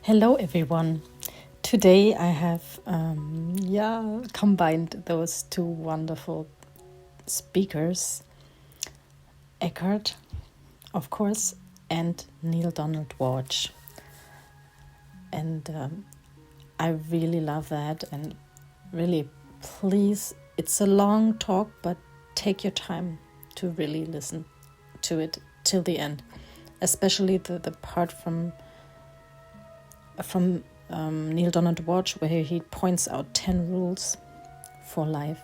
Hello everyone. Today I have combined those two wonderful speakers, Eckhart, of course, and N.D.Walsh. And I really love that, and really please, it's a long talk, but take your time to really listen to it till the end, especially the part from Neal where he points out 10 rules for life.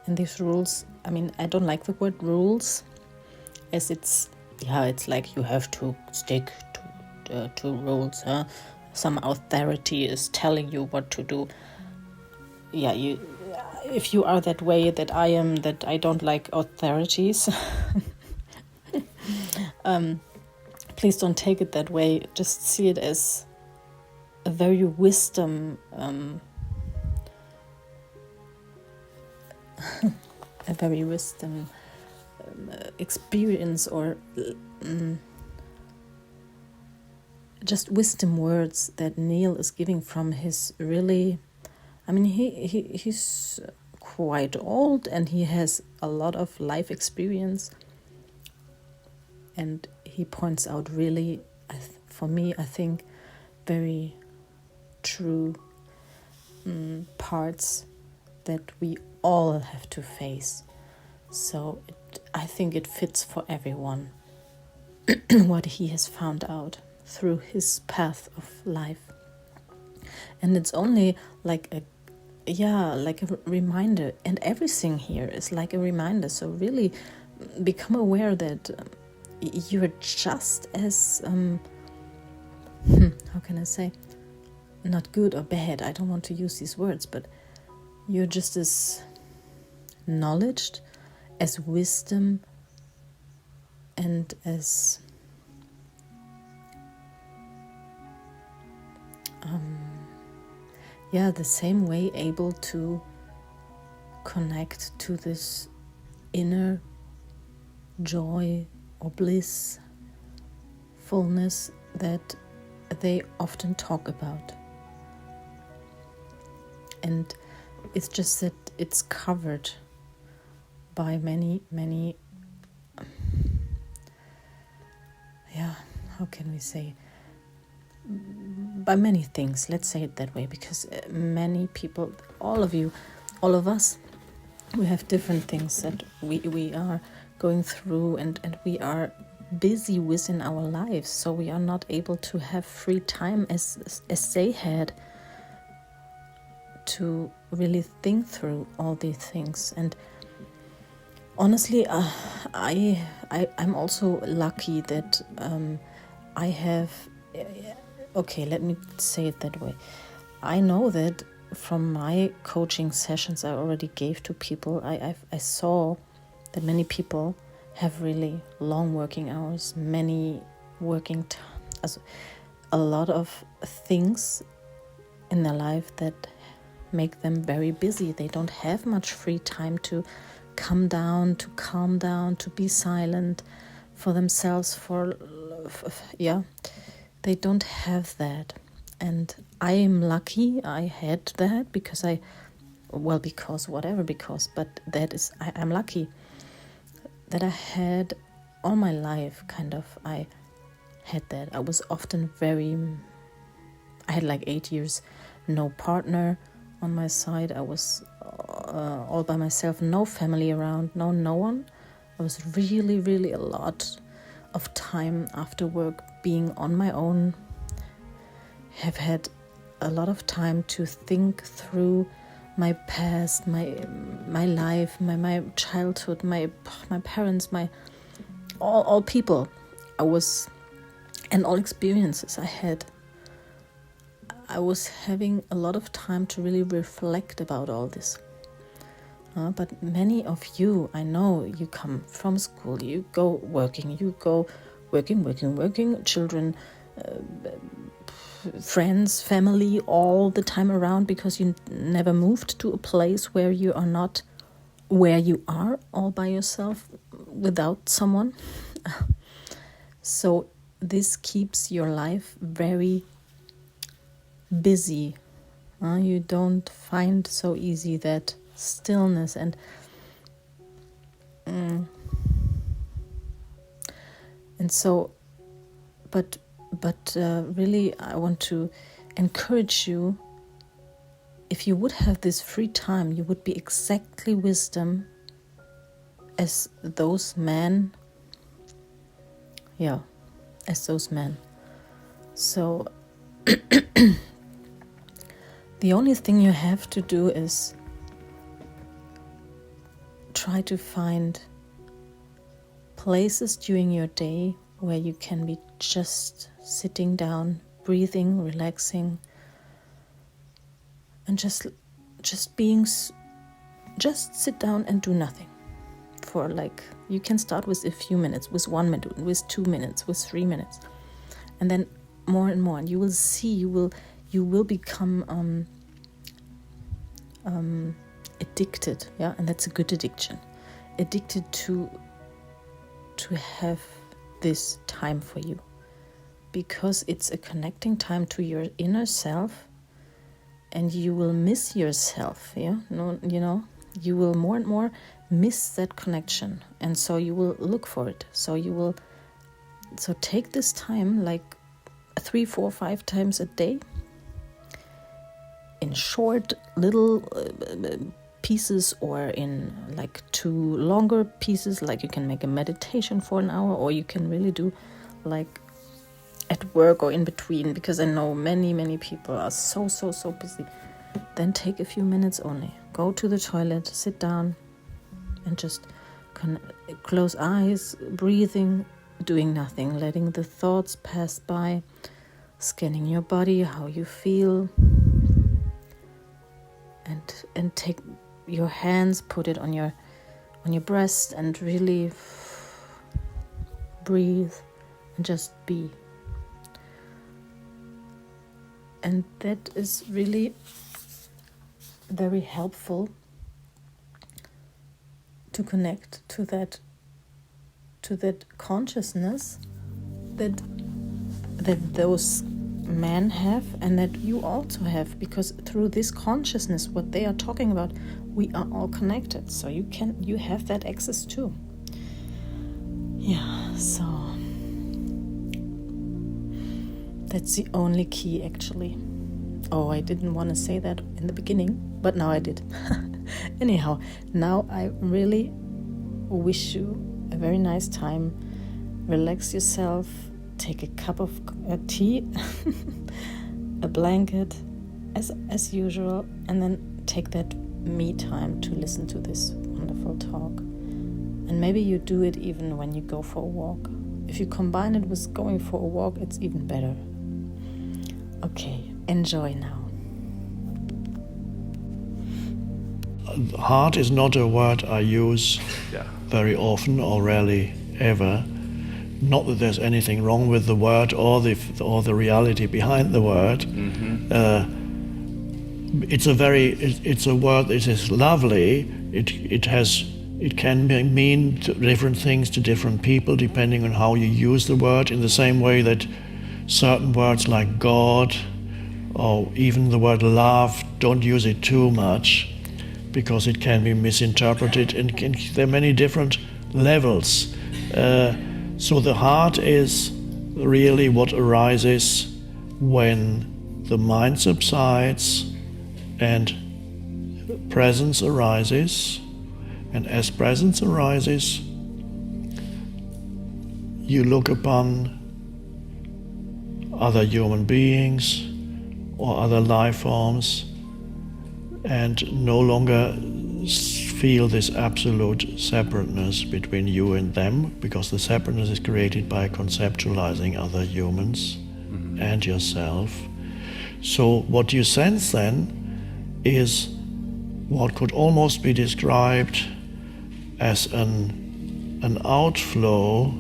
And these rules, I mean, I don't like the word rules, as it's like you have to stick to rules. Some authority is telling you what to do. If you are that way that I am, that I don't like authorities, please don't take it that way. Just see it as a very wisdom experience, or just wisdom words that Neal is giving from his really, I mean, he's quite old and he has a lot of life experience, and he points out really, for me, I think, very true parts that we all have to face. So I think it fits for everyone what he has found out through his path of life. And it's only like a reminder, and everything here is like a reminder. So really become aware that you're just as how can I say, not good or bad, I don't want to use these words, but you're just as knowledge, as wisdom, and as the same way able to connect to this inner joy or blissfulness that they often talk about. And it's just that it's covered by many, how can we say, by many things, let's say it that way, because many people, all of you, all of us, we have different things that we are going through, and we are busy within our lives, so we are not able to have free time as they had to really think through all these things. And honestly, I'm also lucky that I have, okay, let me say it that way. I know that from my coaching sessions I already gave to people, I saw that many people have really long working hours, many working a lot of things in their life that make them very busy. They don't have much free time to calm down, to be silent for themselves, they don't have that. And I am lucky I had that, because I'm lucky that I had all my life, I had that. I was often I had like 8 years, no partner on my side. I was all by myself, no family around, no one. I was really, really a lot of time after work being on my own. Have had a lot of time to think through my past, my life, my childhood, my parents, all people I was, and all experiences I had. I was having a lot of time to really reflect about all this. But many of you, I know, you come from school, you go working, children, friends, family, all the time around, because you never moved to a place where you are not where you are all by yourself without someone. So this keeps your life very busy. You don't find so easy that stillness and so, but really, I want to encourage you. If you would have this free time, you would be exactly wisdom as those men. Yeah, as those men. So the only thing you have to do is try to find places during your day where you can be just sitting down, breathing, relaxing, and just sit down and do nothing for you can start with a few minutes, with 1 minute, with 2 minutes, with 3 minutes, and then more and more, and you will see, you will become addicted, and that's a good addiction, addicted to have this time for you, because it's a connecting time to your inner self, and you will miss yourself. You will more and more miss that connection, and so you will look for it. So take this time, 3, 4, 5 times a day, in short little pieces, or in 2 longer pieces. You can make a meditation for an hour, or you can really do at work or in between, because I know many people are so busy. Then take a few minutes only, go to the toilet, sit down, and just close eyes, breathing, doing nothing, letting the thoughts pass by, scanning your body, how you feel, and take your hands, put it on your breast, and really breathe and just be. And that is really very helpful to connect to that consciousness that those men have, and that you also have, because through this consciousness, what they are talking about, we are all connected. So you have that access too. Yeah, so that's the only key, actually. Oh, I didn't want to say that in the beginning, but now I did. Anyhow, now I really wish you a very nice time. Relax yourself, take a cup of tea, a blanket, as usual, and then take that me time to listen to this wonderful talk. And maybe you do it even when you go for a walk. If you combine it with going for a walk, it's even better. Okay, enjoy now. Heart is not a word I use very often, or rarely ever. Not that there's anything wrong with the word or the reality behind the word. Mm-hmm. It's a word that is lovely. It can mean different things to different people depending on how you use the word. In the same way that certain words like God, or even the word love, don't use it too much, because it can be misinterpreted, and there are many different levels. So the heart is really what arises when the mind subsides and presence arises. And as presence arises, you look upon other human beings or other life forms, and no longer feel this absolute separateness between you and them, because the separateness is created by conceptualizing other humans and yourself. So what you sense then is what could almost be described as an outflow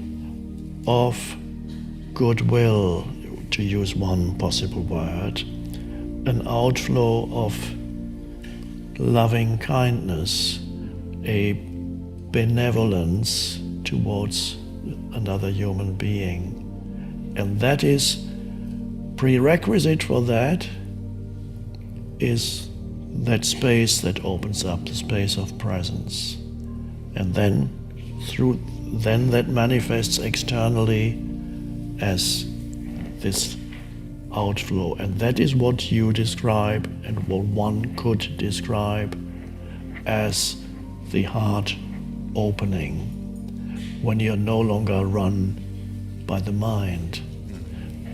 of goodwill, to use one possible word, an outflow of loving kindness, a benevolence towards another human being. And that is prerequisite for that is that space that opens up, the space of presence. And then that manifests externally as this outflow. And that is what you describe and what one could describe as the heart opening, when you're no longer run by the mind.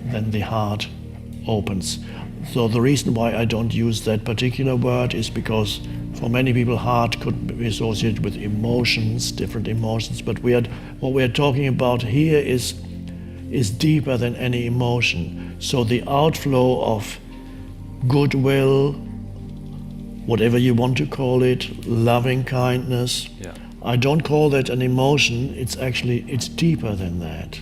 Then the heart opens. So the reason why I don't use that particular word is because for many people heart could be associated with emotions, different emotions, but what we are talking about here is deeper than any emotion. So the outflow of goodwill, whatever you want to call it, loving kindness, I don't call that an emotion, it's deeper than that.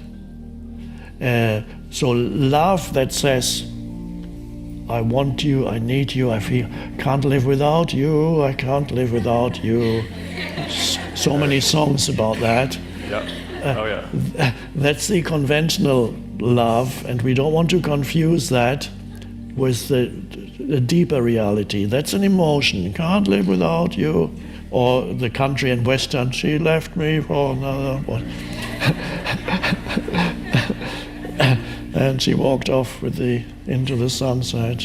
So love that says, I want you, I need you, I feel, can't live without you, I can't live without you. So many songs about that. That's the conventional love, and we don't want to confuse that with the deeper reality. That's an emotion, can't live without you. Or the country and western, she left me for another one. And she walked off into the sunset.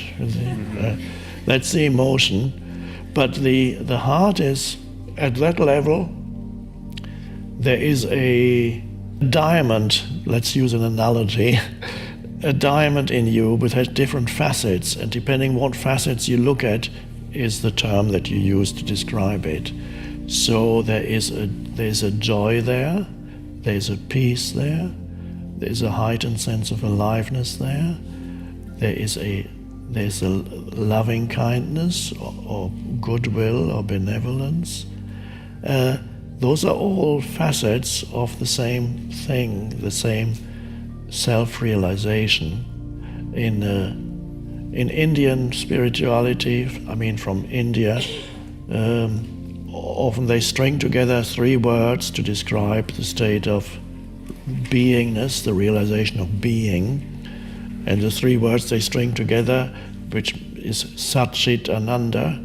That's the emotion. But the heart is, at that level, there is a diamond, let's use an analogy, a diamond in you which has different facets, and depending what facets you look at is the term that you use to describe it. So there's a joy there, there's a peace there, there's a heightened sense of aliveness there, there's a loving kindness or goodwill or benevolence. Those are all facets of the same thing, the same self-realization. In Indian spirituality, from India, often they string together 3 words to describe the state of beingness, the realization of being. And the 3 words they string together, which is Sat Chit Ananda.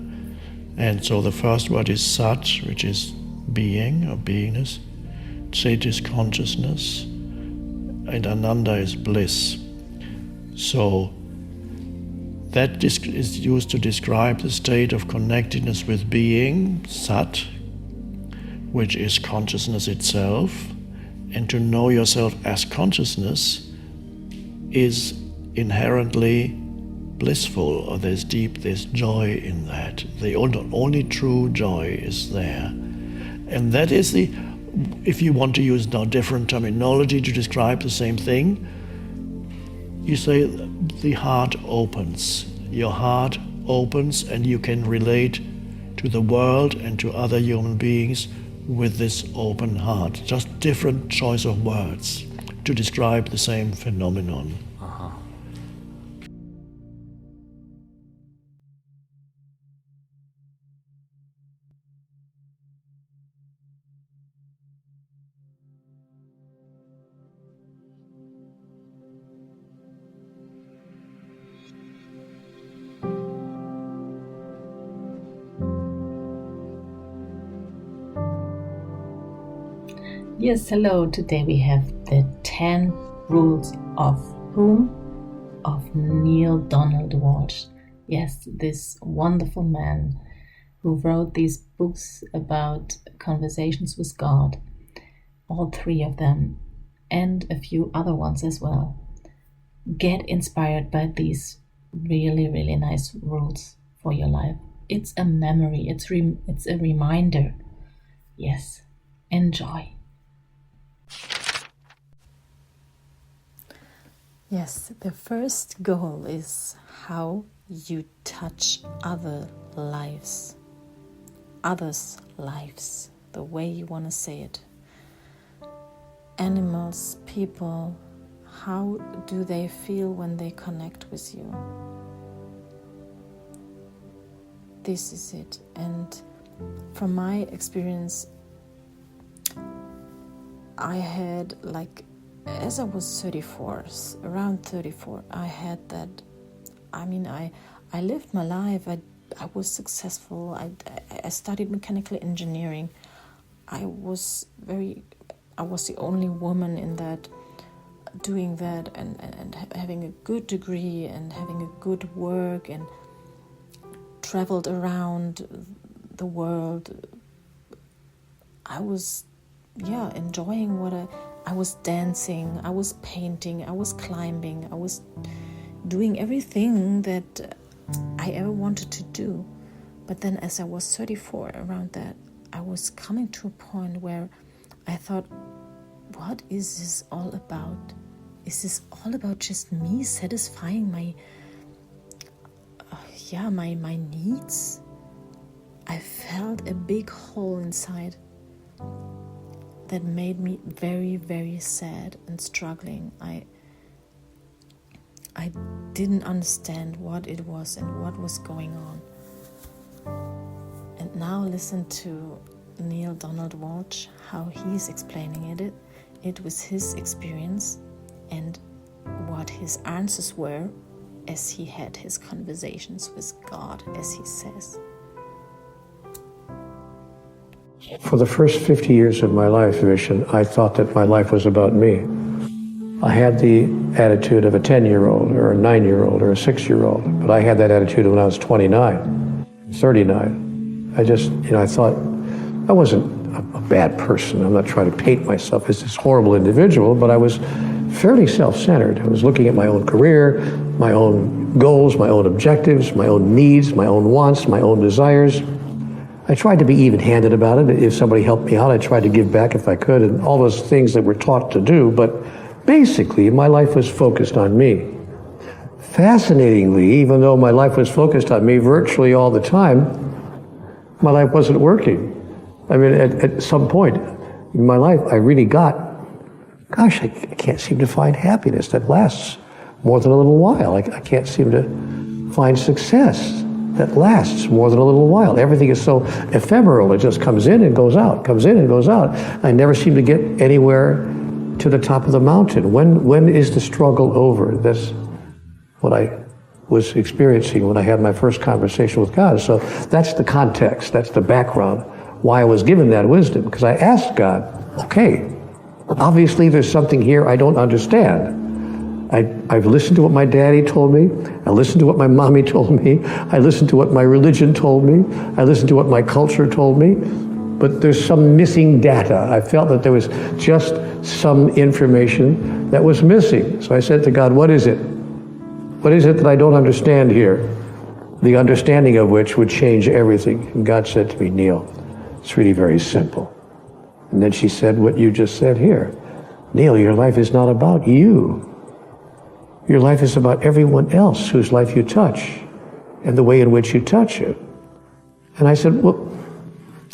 And so the first word is Sat, which is being or beingness. Chit is consciousness. And Ananda is bliss. So that is used to describe the state of connectedness with being, Sat, which is consciousness itself. And to know yourself as consciousness is inherently blissful, or there's joy in that. The only true joy is there. And that is if you want to use now different terminology to describe the same thing, you say the heart opens. Your heart opens and you can relate to the world and to other human beings with this open heart. Just different choice of words to describe the same phenomenon. Yes, hello. Today we have the 10 rules of whom? Of Neal N.D.Walsh. Yes, this wonderful man who wrote these books about conversations with God, all 3 of them, and a few other ones as well. Get inspired by these really, really nice rules for your life. It's a memory, it's a reminder. Yes, enjoy. Yes, the first goal is how you touch others' lives, the way you want to say it. Animals, people, how do they feel when they connect with you? This is it. And from my experience, I had as I was 34, around 34, I had that. I I lived my life. I was successful. I studied mechanical engineering. I was the only woman in that, doing that, and having a good degree and having a good work, and traveled around the world. I was enjoying I was dancing, I was painting, I was climbing, I was doing everything that I ever wanted to do. But then as I was 34, around that, I was coming to a point where I thought, what is this all about? Is this all about just me satisfying my needs? I felt a big hole inside that made me very, very sad and struggling. I didn't understand what it was and what was going on. And now listen to N.D.Walsh, how he's explaining it was his experience and what his answers were as he had his conversations with God, as he says. For the first 50 years of my life, Vishen, I thought that my life was about me. I had the attitude of a 10-year-old or a 9-year-old or a 6-year-old, but I had that attitude when I was 29, 39. I thought I wasn't a bad person. I'm not trying to paint myself as this horrible individual, but I was fairly self-centered. I was looking at my own career, my own goals, my own objectives, my own needs, my own wants, my own desires. I tried to be even-handed about it. If somebody helped me out, I tried to give back if I could, and all those things that we're taught to do, but basically, my life was focused on me. Fascinatingly, even though my life was focused on me virtually all the time, my life wasn't working. I mean, at some point in my life, I really I can't seem to find happiness that lasts more than a little while. I can't seem to find success that lasts more than a little while. Everything is so ephemeral. It just comes in and goes out, comes in and goes out. I never seem to get anywhere to the top of the mountain. When is the struggle over? That's what I was experiencing when I had my first conversation with God. So that's the context, that's the background, why I was given that wisdom. Because I asked God, okay, obviously there's something here I don't understand. I've listened to what my daddy told me. I listened to what my mommy told me. I listened to what my religion told me. I listened to what my culture told me. But there's some missing data. I felt that there was just some information that was missing. So I said to God, what is it? What is it that I don't understand here? The understanding of which would change everything. And God said to me, Neal, it's really very simple. And then she said what you just said here. Neal, your life is not about you. Your life is about everyone else whose life you touch and the way in which you touch it. And I said, well,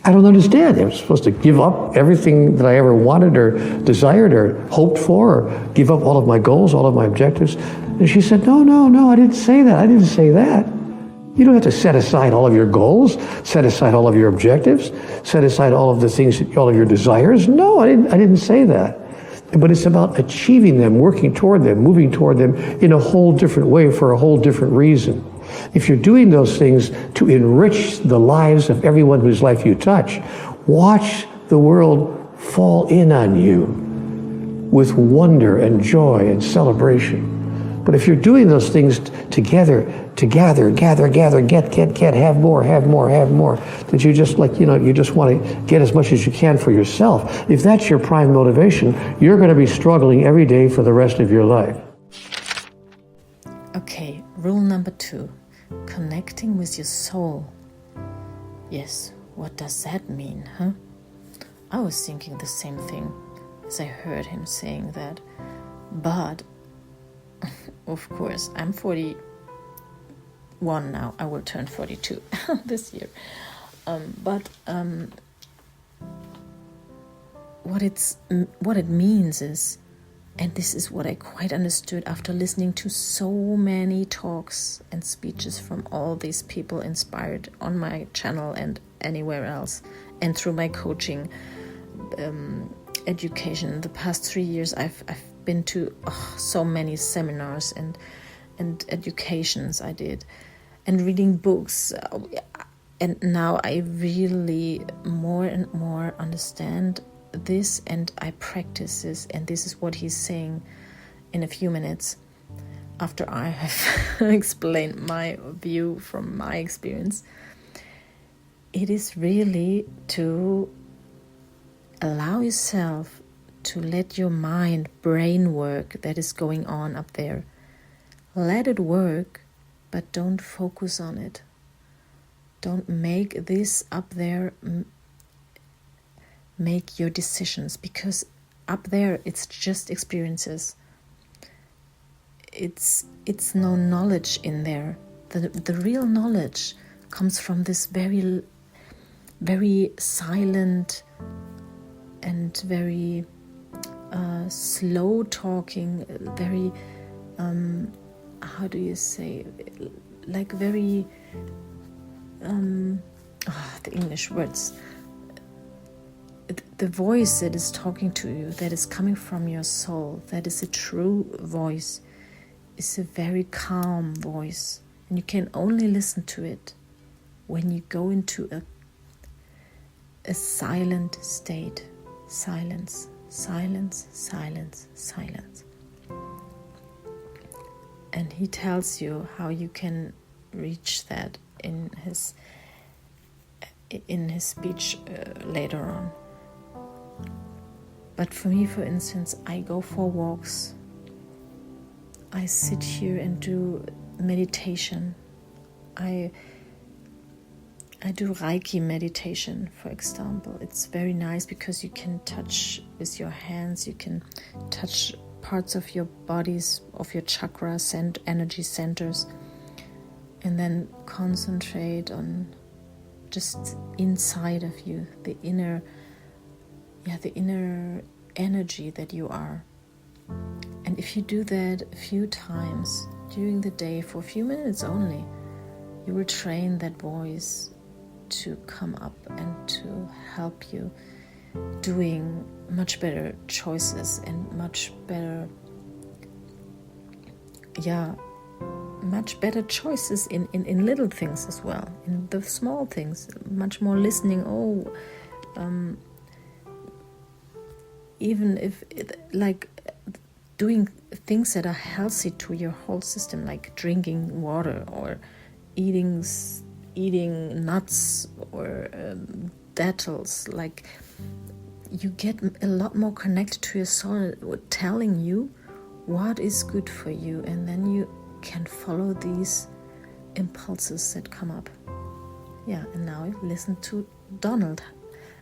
I don't understand. I was supposed to give up everything that I ever wanted or desired or hoped for, or give up all of my goals, all of my objectives. And she said, no, I didn't say that. I didn't say that. You don't have to set aside all of your goals, set aside all of your objectives, set aside all of the things, all of your desires. No, I didn't say that. But it's about achieving them, working toward them, moving toward them in a whole different way for a whole different reason. If you're doing those things to enrich the lives of everyone whose life you touch, watch the world fall in on you with wonder and joy and celebration. But if you're doing those things to gather, get, have more, that you just you just want to get as much as you can for yourself. If that's your prime motivation, you're going to be struggling every day for the rest of your life. Okay, rule number 2, connecting with your soul. Yes, what does that mean, huh? I was thinking the same thing as I heard him saying that. But of course, I'm 41 now. I will turn 42 this year. But what it means is, and this is what I quite understood after listening to so many talks and speeches from all these people inspired on my channel and anywhere else, and through my coaching education. The past 3 years, I've been to so many seminars and educations I did. and reading books. And now I really more and more understand this, and I practice this, and this is what he's saying in a few minutes after I have explained my view from my experience. It is really to allow yourself to let your brain work that is going on up there. Let it work, but don't focus on it. Don't make this up there make your decisions, because up there it's just experiences. It's no knowledge in there. The real knowledge comes from this very, very silent and very slow talking, very how do you say, like very the English words, the voice that is talking to you, that is coming from your soul, that is a true voice, is a very calm voice, and you can only listen to it when you go into a silent state. Silence, silence, silence, silence. And he tells you how you can reach that in his speech later on. But for me, for instance, I go for walks. I sit here and do meditation. I do Reiki meditation, for example. It's very nice because you can touch with your hands, you can touch parts of your bodies, of your chakras and energy centers, and then concentrate on just inside of you, the inner energy that you are. And if you do that a few times during the day for a few minutes only, you will train that voice to come up and to help you doing much better choices and much better choices in little things as well, in the small things, much more listening. Even if like doing things that are healthy to your whole system, like drinking water or eating nuts or dattles, like you get a lot more connected to your soul, telling you what is good for you, and then you can follow these impulses that come up. And now listen to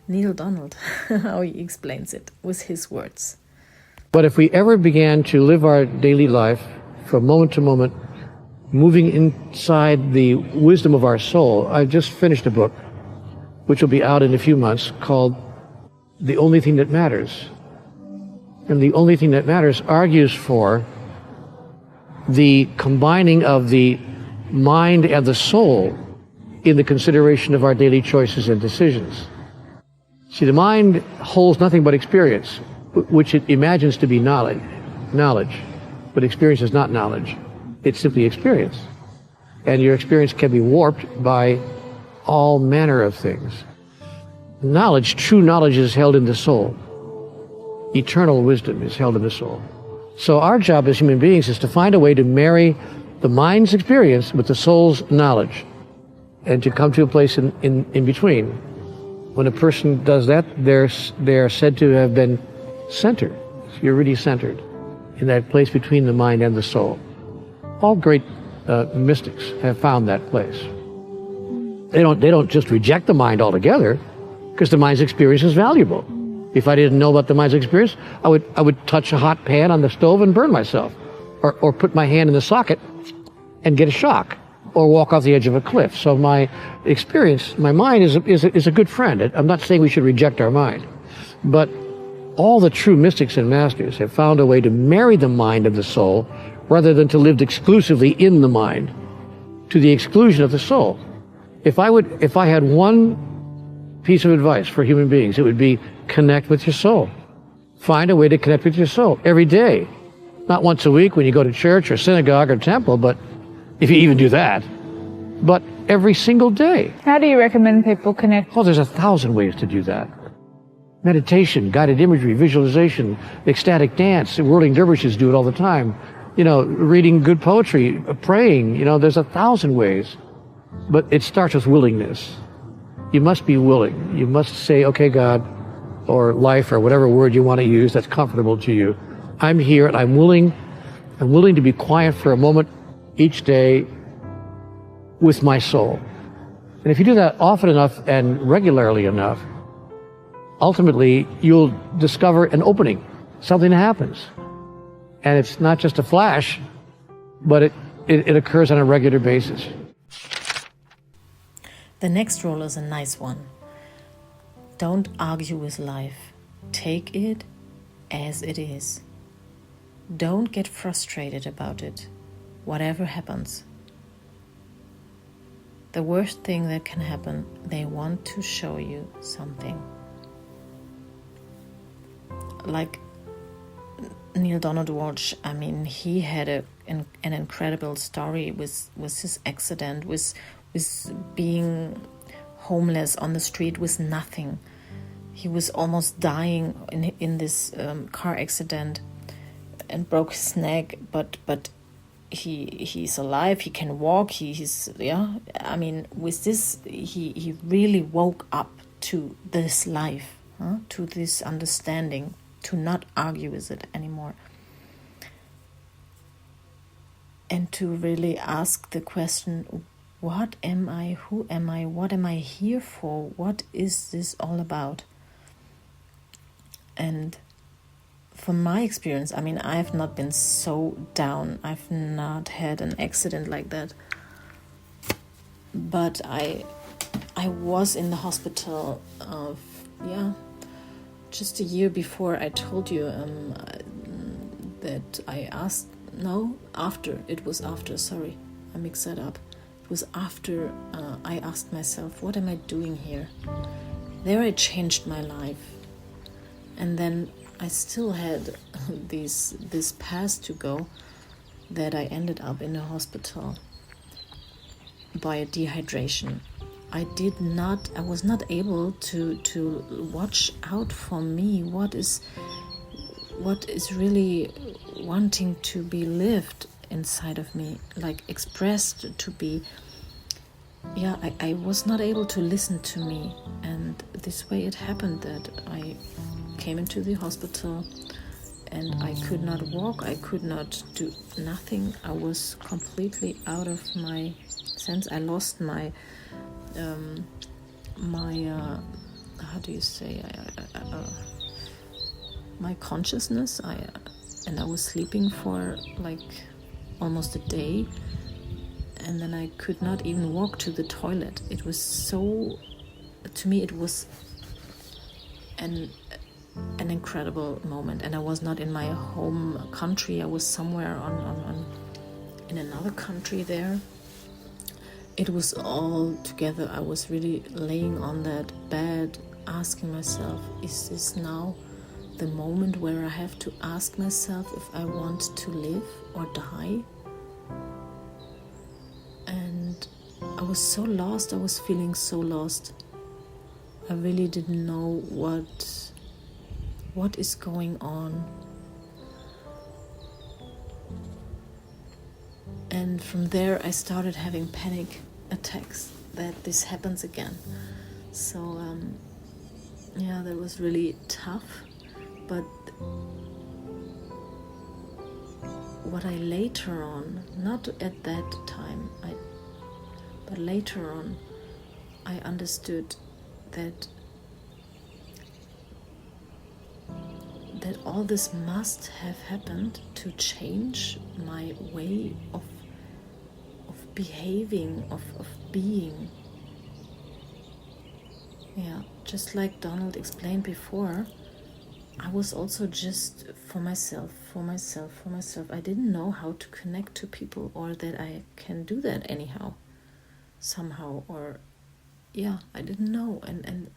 Neal Donald, how he explains it with his words. But if we ever began to live our daily life from moment to moment, moving inside the wisdom of our soul, I just finished a book, which will be out in a few months, called The Only Thing That Matters. And The Only Thing That Matters argues for the combining of the mind and the soul in the consideration of our daily choices and decisions. See, the mind holds nothing but experience, which it imagines to be knowledge. But experience is not knowledge. It's simply experience. And your experience can be warped by all manner of things. Knowledge, true knowledge, is held in the soul. Eternal wisdom is held in the soul. So our job as human beings is to find a way to marry the mind's experience with the soul's knowledge, and to come to a place in between. When a person does that, they're said to have been centered. So you're really centered in that place between the mind and the soul. All great mystics have found that place. They don't just reject the mind altogether, because the mind's experience is valuable. If I didn't know about the mind's experience, I would touch a hot pan on the stove and burn myself, or put my hand in the socket and get a shock, or walk off the edge of a cliff. So my experience, my mind is a good friend. I'm not saying we should reject our mind, but all the true mystics and masters have found a way to marry the mind and the soul, rather than to live exclusively in the mind, to the exclusion of the soul. If I had one piece of advice for human beings, it would be connect with your soul. Find a way to connect with your soul every day. Not once a week when you go to church or synagogue or temple, but if you even do that, but every single day. How do you recommend people connect? Oh, there's 1,000 ways to do that. Meditation, guided imagery, visualization, ecstatic dance. Whirling dervishes do it all the time. You know, reading good poetry, praying. You know, there's 1,000 ways. But it starts with willingness. You must be willing. You must say, okay, God, or life, or whatever word you want to use that's comfortable to you. I'm here and I'm willing to be quiet for a moment each day with my soul. And if you do that often enough and regularly enough, ultimately you'll discover an opening, something happens. And it's not just a flash, but it occurs on a regular basis. The next rule is a nice one. Don't argue with life. Take it as it is. Don't get frustrated about it, whatever happens. The worst thing that can happen, they want to show you something. Like N.D.Walsh, I mean, he had an incredible story with his accident, with being homeless on the street with nothing. He was almost dying in this car accident and broke his neck, but he's alive. He can walk. I mean, with this, he really woke up to this life, to this understanding, to not argue with it anymore, and to really ask the question: what am I? Who am I? What am I here for? What is this all about? And from my experience, I mean, I have not been so down. I've not had an accident like that. But I was in the hospital, just a year before I told you that I asked. No, after. It was after. Sorry, I mixed that up. It was after I asked myself, what am I doing here? There I changed my life. And then I still had this path to go, that I ended up in a hospital by a dehydration. I was not able to watch out for me, what is really wanting to be lived inside of me, like expressed to be. I was not able to listen to me, and this way it happened that I came into the hospital and I could not walk, I could not do nothing. I was completely out of my sense. I lost my how do you say, my consciousness. I was sleeping for like almost a day, and then I could not even walk to the toilet. It was so, to me it was an incredible moment. And I was not in my home country. I was somewhere in another country there. It was all together. I was really laying on that bed, asking myself, is this now the moment where I have to ask myself if I want to live or die? And I was so lost. I was feeling so lost. I really didn't know what is going on. And from there I started having panic attacks that this happens again. So that was really tough. But what I later on, not at that time, but later on, I understood that all this must have happened to change my way of behaving, of being. Just like Donald explained before, I was also just for myself. I didn't know how to connect to people, or that I can do that anyhow, somehow, or I didn't know. And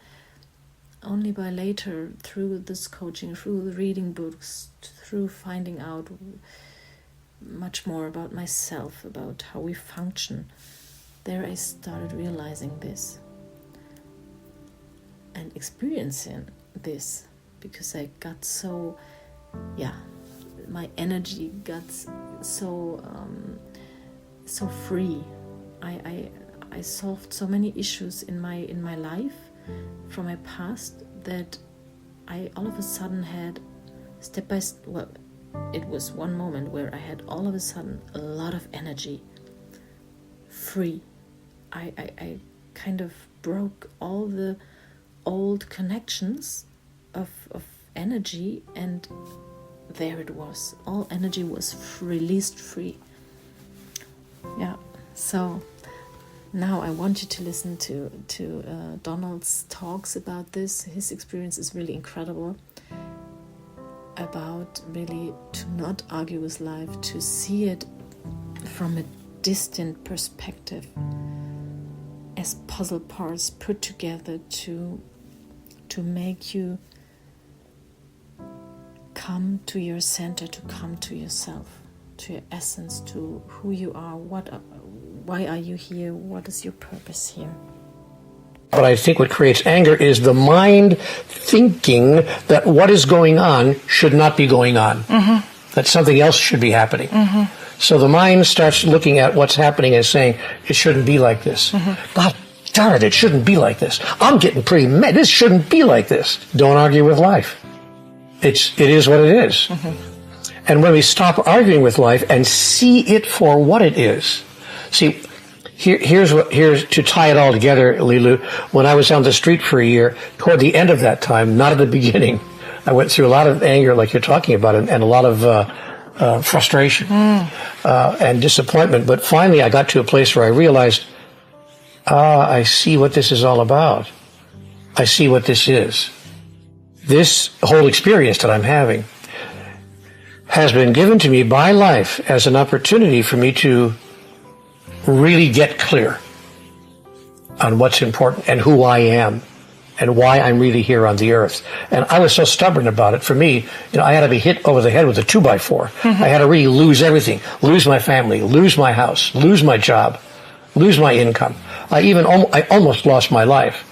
only by later, through this coaching, through reading books, through finding out much more about myself, about how we function, there I started realizing this and experiencing this, because I got so, my energy got so free. I solved so many issues in my life from my past that I all of a sudden had step by step. Well, it was one moment where I had all of a sudden a lot of energy, free. I kind of broke all the old connections of energy, and there it was. All energy was released free. Yeah, so now I want you to listen to Donald's talks about this. His experience is really incredible, about really to not argue with life, to see it from a distant perspective, as puzzle parts put together to make you come to your center, to come to yourself, to your essence, to who you are, why are you here, what is your purpose here. But I think what creates anger is the mind thinking that what is going on should not be going on, that something else should be happening. So the mind starts looking at what's happening and saying, it shouldn't be like this. God darn it, it shouldn't be like this. I'm getting pretty mad. This shouldn't be like this. Don't argue with life. It is what it is. And when we stop arguing with life and see it for what it is, see, here's to tie it all together, Lilu. When I was on the street for a year, toward the end of that time, not at the beginning, I went through a lot of anger, like you're talking about, and a lot of frustration and disappointment. But finally, I got to a place where I realized, I see what this is all about. I see what this is. This whole experience that I'm having has been given to me by life as an opportunity for me to really get clear on what's important and who I am and why I'm really here on the earth. And I was so stubborn about it. For me, I had to be hit over the head with a 2x4. I had to really lose everything, lose my family, lose my house, lose my job, lose my income. I almost lost my life.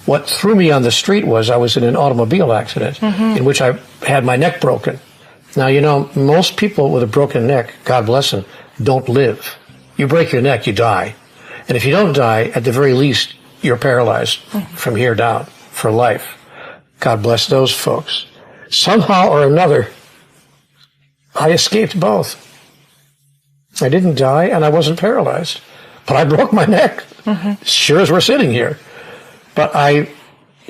What threw me on the street was I was in an automobile accident in which I had my neck broken. Now, most people with a broken neck, God bless them, don't live. You break your neck, you die. And if you don't die, at the very least, you're paralyzed from here down for life. God bless those folks. Somehow or another, I escaped both. I didn't die and I wasn't paralyzed, but I broke my neck. Sure as we're sitting here. But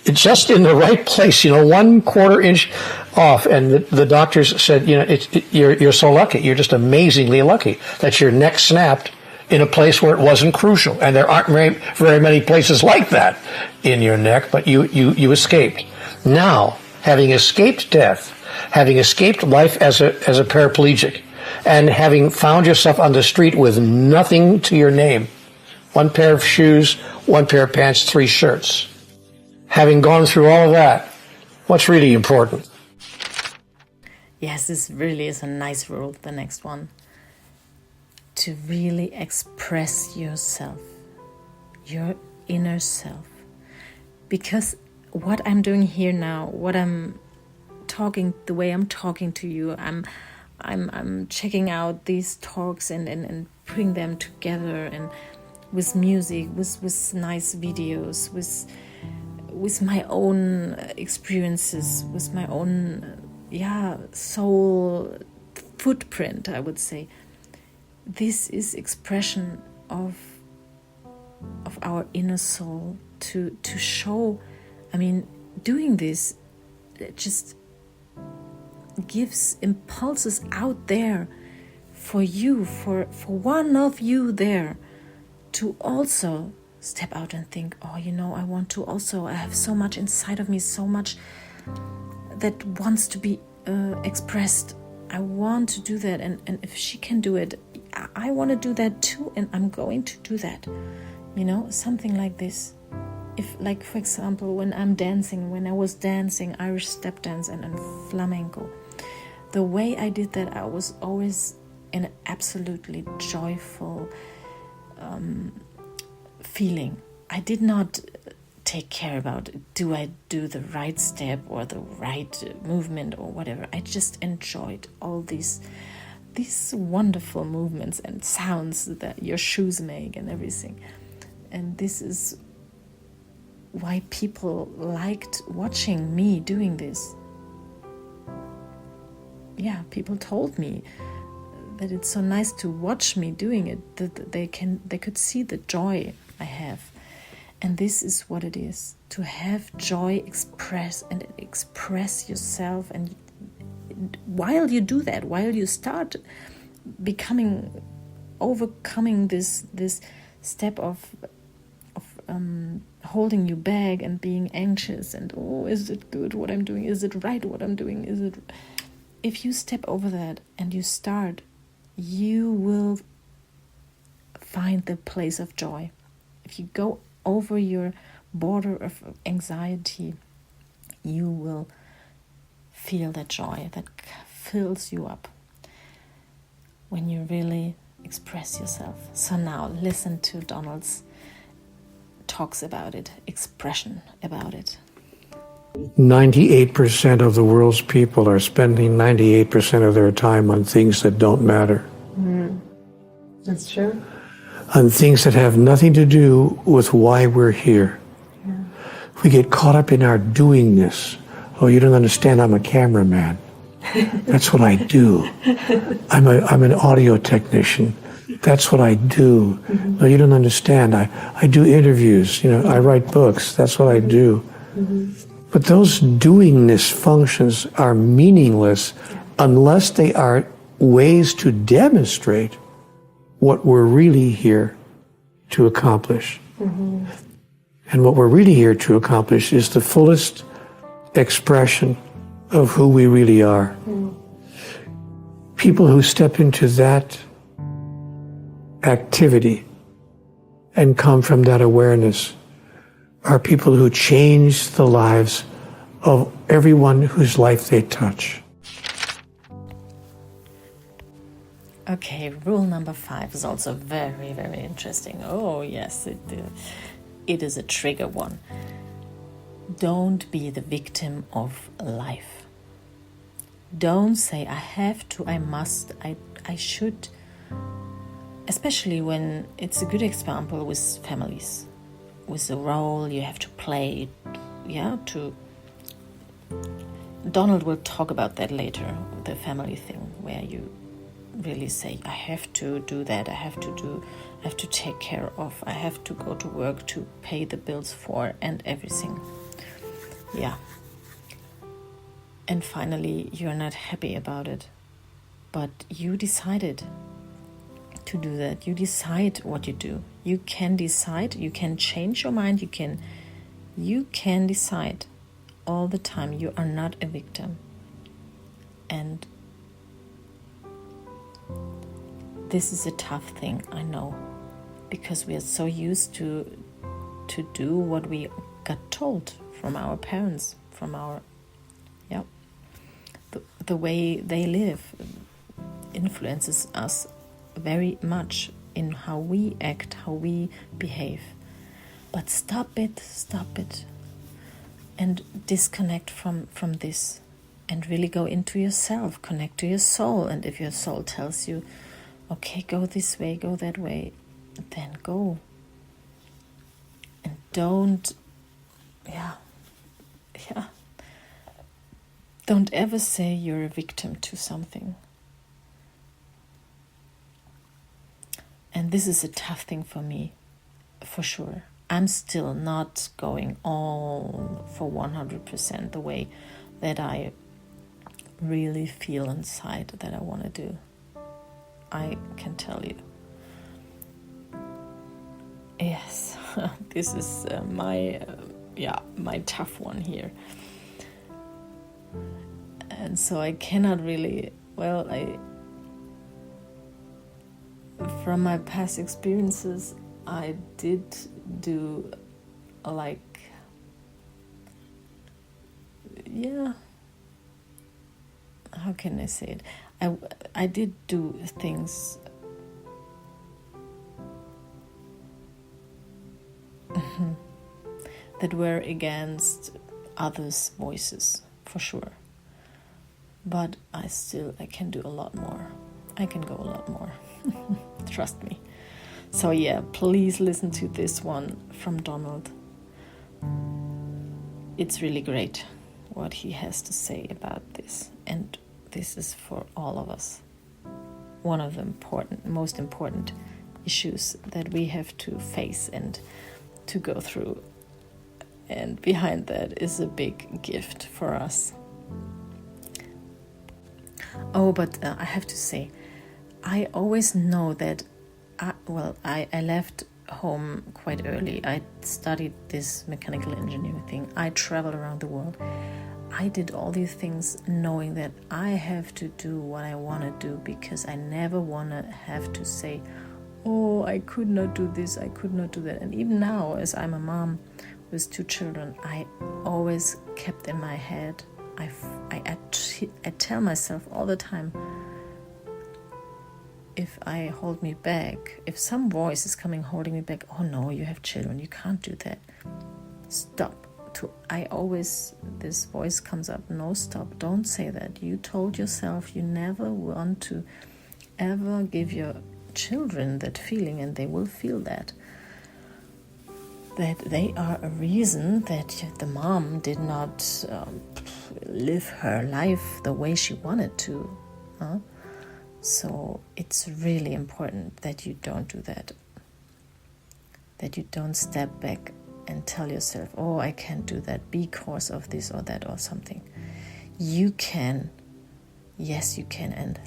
just in the right place, 1/4 inch off, and the doctors said, you're so lucky. You're just amazingly lucky that your neck snapped in a place where it wasn't crucial. And there aren't very many places like that in your neck, but you escaped. Now, having escaped death, having escaped life as a paraplegic, and having found yourself on the street with nothing to your name, 1 pair of shoes, 1 pair of pants, 3 shirts. Having gone through all of that, what's really important? Yes, this really is a nice rule, the next one. To really express yourself, your inner self. Because what I'm doing here now, what I'm talking, the way I'm talking to you, I'm checking out these talks and putting them together, and with music, with nice videos, with my own experiences, with my own soul footprint, I would say. This is expression of our inner soul to show. Doing this, it just gives impulses out there for you, for one of you there, to also step out and think, I want to also, I have so much inside of me, so much that wants to be expressed. I want to do that, and if she can do it, I want to do that too, and I'm going to do that. Something like this. If, like, for example, when I was dancing Irish step dance and flamenco, the way I did that, I was always in an absolutely joyful feeling. I did not take care about, do I do the right step or the right movement or whatever. I just enjoyed all these wonderful movements and sounds that your shoes make and everything. And this is why people liked watching me doing this. Yeah, people told me that it's so nice to watch me doing it, that they could see the joy I have. And this is what it is, to have joy, express yourself. And while you do that, while you start overcoming this step of holding you back and being anxious and, is it good what I'm doing? Is it right what I'm doing? If you step over that and you start, you will find the place of joy. If you go over your border of anxiety, you will feel that joy that fills you up when you really express yourself. So now listen to Donald's talks about it, expression about it. 98% of the world's people are spending 98% of their time on things that don't matter. That's true. On things that have nothing to do with why we're here. Yeah. We get caught up in our doingness. Oh, you don't understand, I'm a cameraman. That's what I do. I'm an audio technician. That's what I do. Mm-hmm. No, you don't understand. I do interviews. I write books. That's what I do. Mm-hmm. But those doingness functions are meaningless unless they are ways to demonstrate what we're really here to accomplish. Mm-hmm. And what we're really here to accomplish is the fullest expression of who we really are. Mm. People who step into that activity and come from that awareness are people who change the lives of everyone whose life they touch. Okay, rule number 5 is also very, very interesting. Oh, yes, it is a trigger one. Don't be the victim of life. Don't say, I have to, I must, I should. Especially when it's a good example with families. With the role you have to play, Donald will talk about that later, the family thing, where you really say, I have to do that, I have to take care of, I have to go to work to pay the bills for and everything. Yeah. And finally, you're not happy about it, but you decided to do that. You decide what you do. You can decide, you can change your mind, you can decide all the time. You are not a victim. And this is a tough thing, I know, because we are so used to do what we got told from our parents, from our, the way they live influences us very much in how we act, how we behave. But stop it, and disconnect from this, and really go into yourself, connect to your soul. And if your soul tells you, okay, go this way, go that way, then go. And don't ever say you're a victim to something. And this is a tough thing for me, for sure. I'm still not going all for 100% the way that I really feel inside that I want to do. I can tell you. Yes, this is my tough one here. And so I cannot really, from my past experiences, I did do how can I say it? I did do things that were against others' voices, for sure. But I can do a lot more. I can go a lot more. Trust me. So yeah, please listen to this one from Donald. It's really great what he has to say about this. And this is for all of us. One of the most important issues that we have to face and to go through. And behind that is a big gift for us. Oh, but I have to say, I always know that, I left home quite early. I studied this mechanical engineering thing. I traveled around the world. I did all these things knowing that I have to do what I want to do, because I never want to have to say, oh, I could not do this, I could not do that. And even now, as I'm a mom with 2 children, I always kept in my head, I tell myself all the time, if I hold me back, if some voice is coming holding me back, oh no, you have children, you can't do that. Stop. This voice comes up, no, stop, don't say that. You told yourself you never want to ever give your children that feeling, and they will feel that they are a reason that the mom did not live her life the way she wanted to. So it's really important that you don't do that, that you don't step back and tell yourself, oh, I can't do that because of this or that or something. You can. Yes, you can. And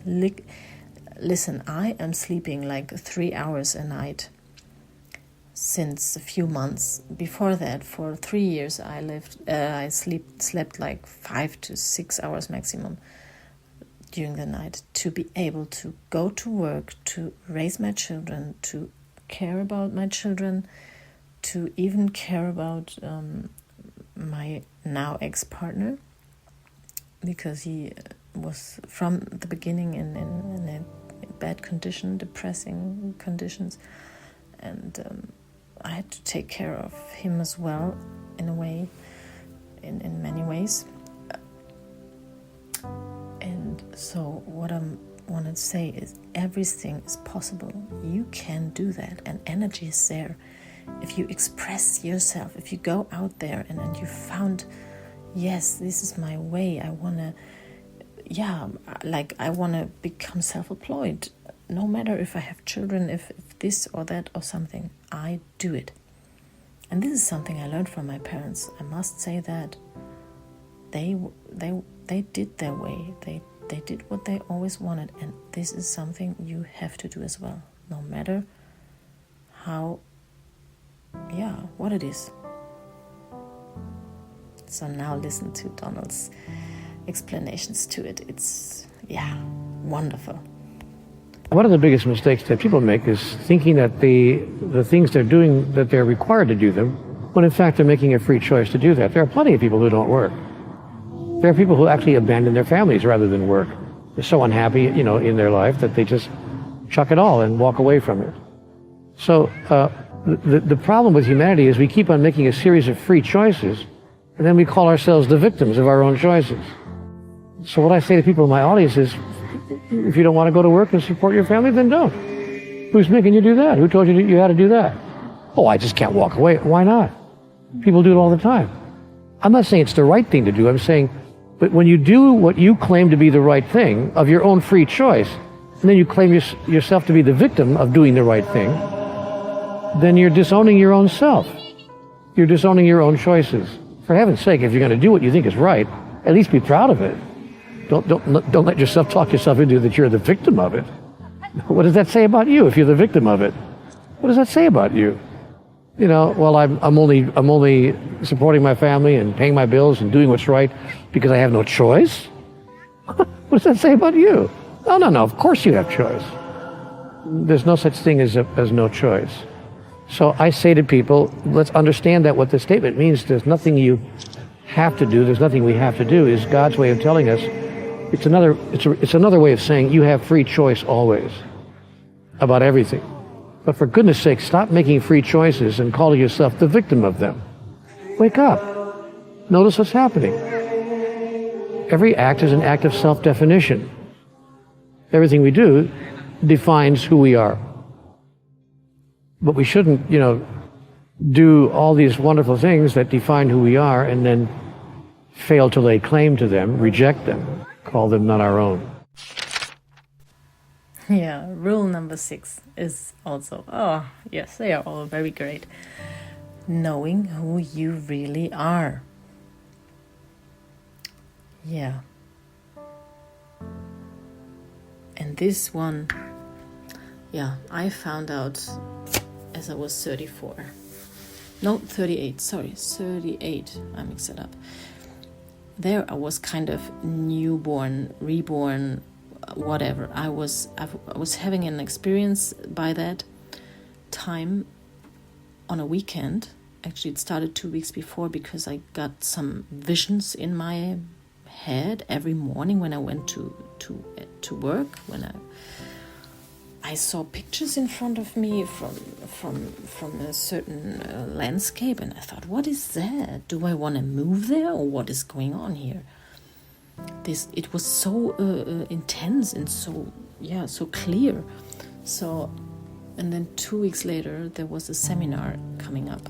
listen, I am sleeping like 3 hours a night since a few months. Before that, for 3 years, I slept like 5 to 6 hours maximum during the night, to be able to go to work, to raise my children, to care about my children, to even care about my now ex-partner, because he was from the beginning in a bad condition, depressing conditions, and I had to take care of him as well, in a way, in many ways. And so what I want to say is, everything is possible. You can do that, and energy is there. If you express yourself, if you go out there and you found, yes, this is my way, I want to become self-employed, no matter if I have children, if this or that or something, I do it. And this is something I learned from my parents. I must say that they did their way. They did what they always wanted, and this is something you have to do as well, no matter what it is. So now listen to Donald's explanations to it. It's, wonderful. One of the biggest mistakes that people make is thinking that the things they're doing, that they're required to do them, when in fact they're making a free choice to do that. There are plenty of people who don't work. There are people who actually abandon their families rather than work. They're so unhappy, in their life that they just chuck it all and walk away from it. So the problem with humanity is we keep on making a series of free choices, and then we call ourselves the victims of our own choices. So what I say to people in my audience is, if you don't want to go to work and support your family, then don't. Who's making you do that? Who told you you had to do that? Oh, I just can't walk away. Why not? People do it all the time. I'm not saying it's the right thing to do. I'm saying, but when you do what you claim to be the right thing of your own free choice, and then you claim yourself to be the victim of doing the right thing, then you're disowning your own self. You're disowning your own choices. For heaven's sake, if you're going to do what you think is right, at least be proud of it. Don't let yourself talk yourself into that you're the victim of it. What does that say about you if you're the victim of it? What does that say about you? Well, I'm only supporting my family and paying my bills and doing what's right because I have no choice? What does that say about you? No, of course you have choice. There's no such thing as no choice. So I say to people, let's understand that what this statement means, there's nothing you have to do, there's nothing we have to do, is God's way of telling us. It's another way of saying you have free choice always about everything. But for goodness sake, stop making free choices and calling yourself the victim of them. Wake up. Notice what's happening. Every act is an act of self-definition. Everything we do defines who we are. But we shouldn't, do all these wonderful things that define who we are and then fail to lay claim to them, reject them, call them not our own. Yeah, rule number 6 is also, yes, they are all very great. Knowing who you really are. Yeah. And this one, I found out as I was 34. No, 38, sorry, 38, I mixed it up. There I was kind of newborn, reborn, whatever. I was having an experience by that time on a weekend. Actually, it started 2 weeks before because I got some visions in my head every morning when I went to work. When I saw pictures in front of me from a certain landscape, and I thought, what is that? Do I want to move there, or what is going on here? It was so intense and so clear. So, and then 2 weeks later, there was a seminar coming up,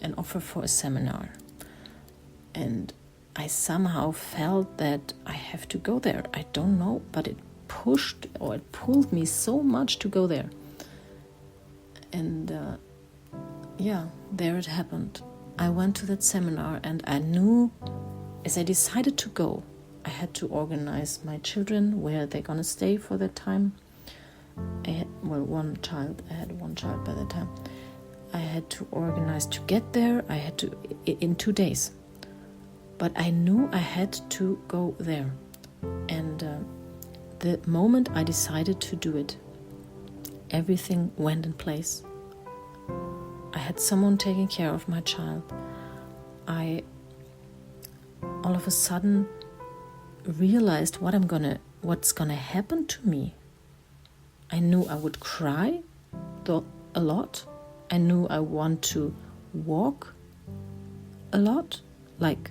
an offer for a seminar, and I somehow felt that I have to go there. I don't know, but it pushed or it pulled me so much to go there. And there it happened. I went to that seminar, and I knew, as I decided to go, I had to organize my children where they're gonna stay for that time. I had one child by that time. I had to organize to get there. I had to in 2 days, but I knew I had to go there. And the moment I decided to do it, everything went in place. I had someone taking care of my child. I all of a sudden realized what's gonna happen to me. I knew I would cry a lot. I knew I want to walk a lot. Like,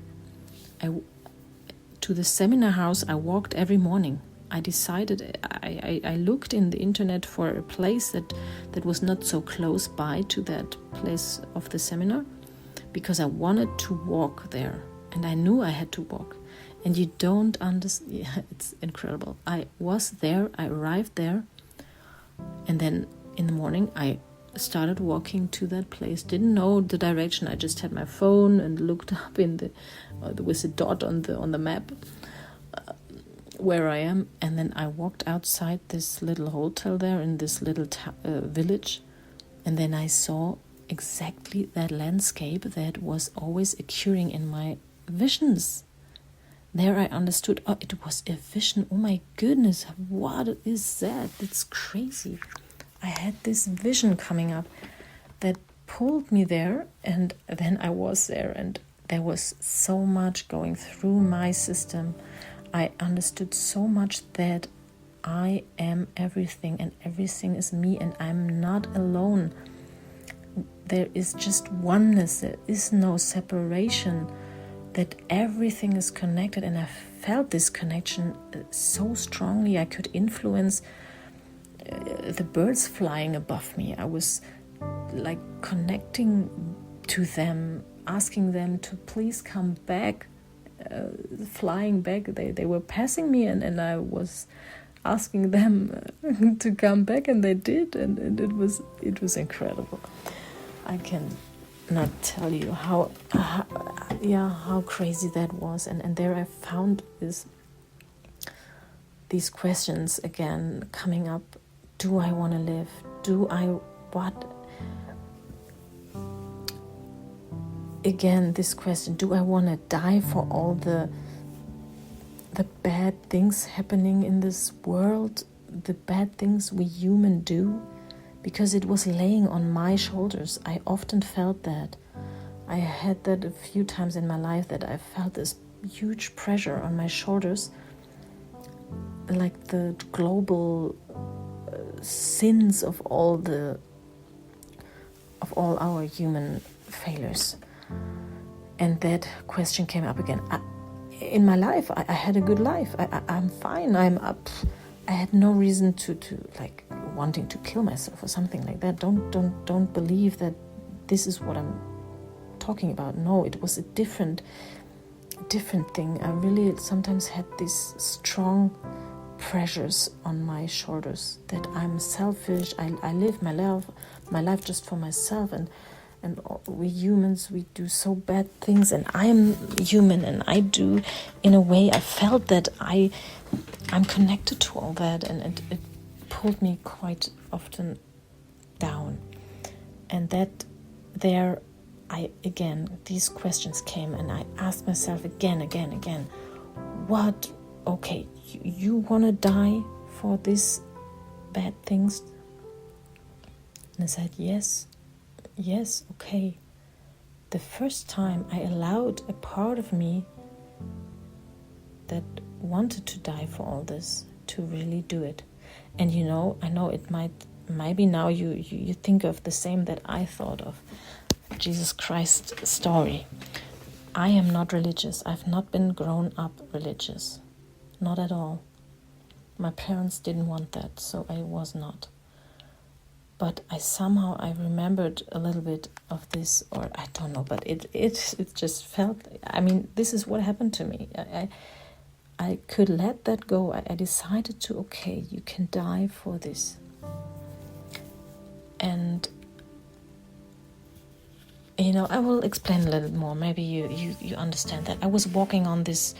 to the seminar house, I walked every morning. I decided, I looked in the internet for a place that was not so close by to that place of the seminar, because I wanted to walk there, and I knew I had to walk. And you don't understand, it's incredible. I was there, I arrived there, and then in the morning I started walking to that place. Didn't know the direction. I just had my phone and looked up with a dot on the map where I am. And then I walked outside this little hotel there in this little village, and then I saw exactly that landscape that was always occurring in my visions. There I understood, it was a vision. Oh my goodness, what is that? It's crazy. I had this vision coming up that pulled me there, and then I was there, and there was so much going through my system. I understood so much that I am everything, and everything is me, and I'm not alone. There is just oneness. There is no separation. That everything is connected, and I felt this connection so strongly. I could influence the birds flying above me. I was like connecting to them, asking them to please come back, flying back. They were passing me, and I was asking them to come back, and they did, and it was incredible. I can not tell you how crazy that was. And there I found these questions again coming up. Do I want to live? Again, this question, do I want to die for all the bad things happening in this world, the bad things we human do? Because it was laying on my shoulders. I often felt that. I had that a few times in my life, that I felt this huge pressure on my shoulders, like the global sins of all our human failures. And that question came up again. In my life, I had a good life. I'm fine. I'm up. I had no reason to like wanting to kill myself or something like that. Don't believe that this is what I'm talking about. No, it was a different thing. I really sometimes had these strong pressures on my shoulders that I'm selfish. I live my life just for myself, and we humans, we do so bad things, and I am human, and I do, in a way, I felt that I'm connected to all that, and it pulled me quite often down. And that there, these questions came, and I asked myself again, what, okay, you want to die for these bad things? And I said, yes, okay. The first time I allowed a part of me that wanted to die for all this to really do it. And I know it maybe now you think of the same that I thought of, Jesus Christ story. I am not religious. I've not been grown up religious. Not at all. My parents didn't want that, so I was not. But I remembered a little bit of this, or I don't know, but it just felt, this is what happened to me. I could let that go. I decided to, okay, you can die for this. And I will explain a little more. Maybe you understand that. I was walking on this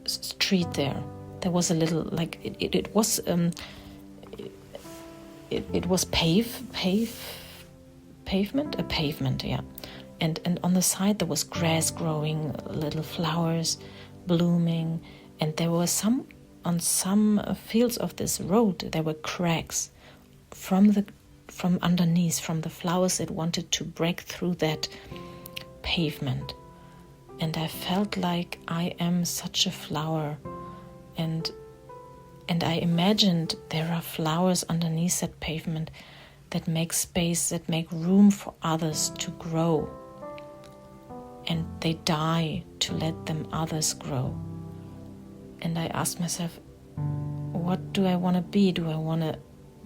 street there. There was a little, like, it was it was pavement, yeah. And on the side there was grass growing, little flowers blooming, and there were on some fields of this road there were cracks from underneath, from the flowers that wanted to break through that pavement. And I felt like I am such a flower, and I imagined there are flowers underneath that pavement that make space, that make room for others to grow, and they die to let them others grow. And I asked myself, what do I want to be? Do I want to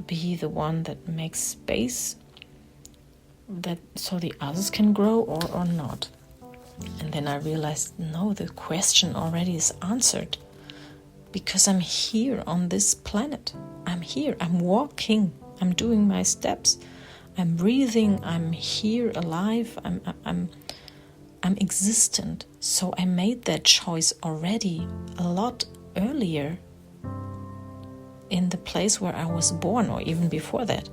be the one that makes space that so the others can grow, or not? And then I realized, no, the question already is answered, because I'm here on this planet. I'm here, I'm walking, I'm doing my steps, I'm breathing, I'm here alive, I'm existent. So I made that choice already a lot earlier in the place where I was born, or even before that.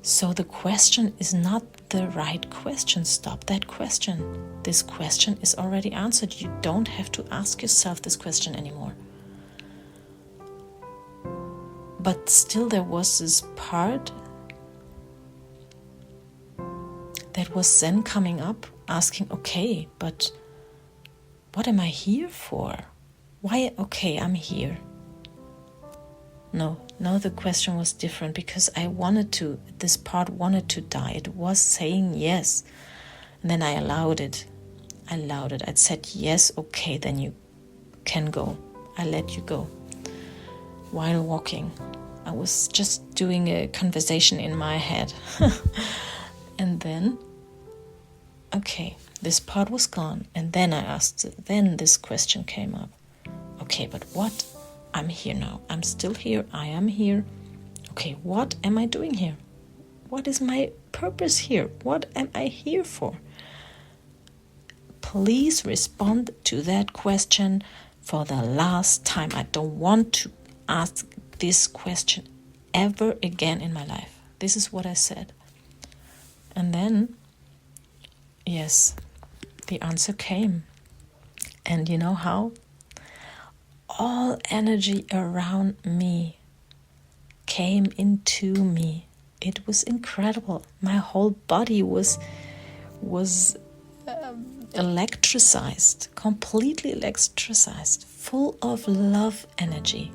So the question is not the right question. Stop that question. This question is already answered. You don't have to ask yourself this question anymore. But still there was this part that was then coming up, asking, okay, but what am I here for? Why, okay, I'm here. No, the question was different, because this part wanted to die. It was saying yes. And then I allowed it. I said, yes, okay, then you can go. I let you go. While walking, I was just doing a conversation in my head. And then, okay, this part was gone. And then I asked, then this question came up. Okay, but what? I'm here now. I'm still here. I am here. Okay, what am I doing here? What is my purpose here? What am I here for? Please respond to that question for the last time. I don't want to ask this question ever again in my life. This is what I said. And then, yes, the answer came. And you know how? All energy around me came into me. It was incredible. My whole body was electricized, completely electricized, full of love energy,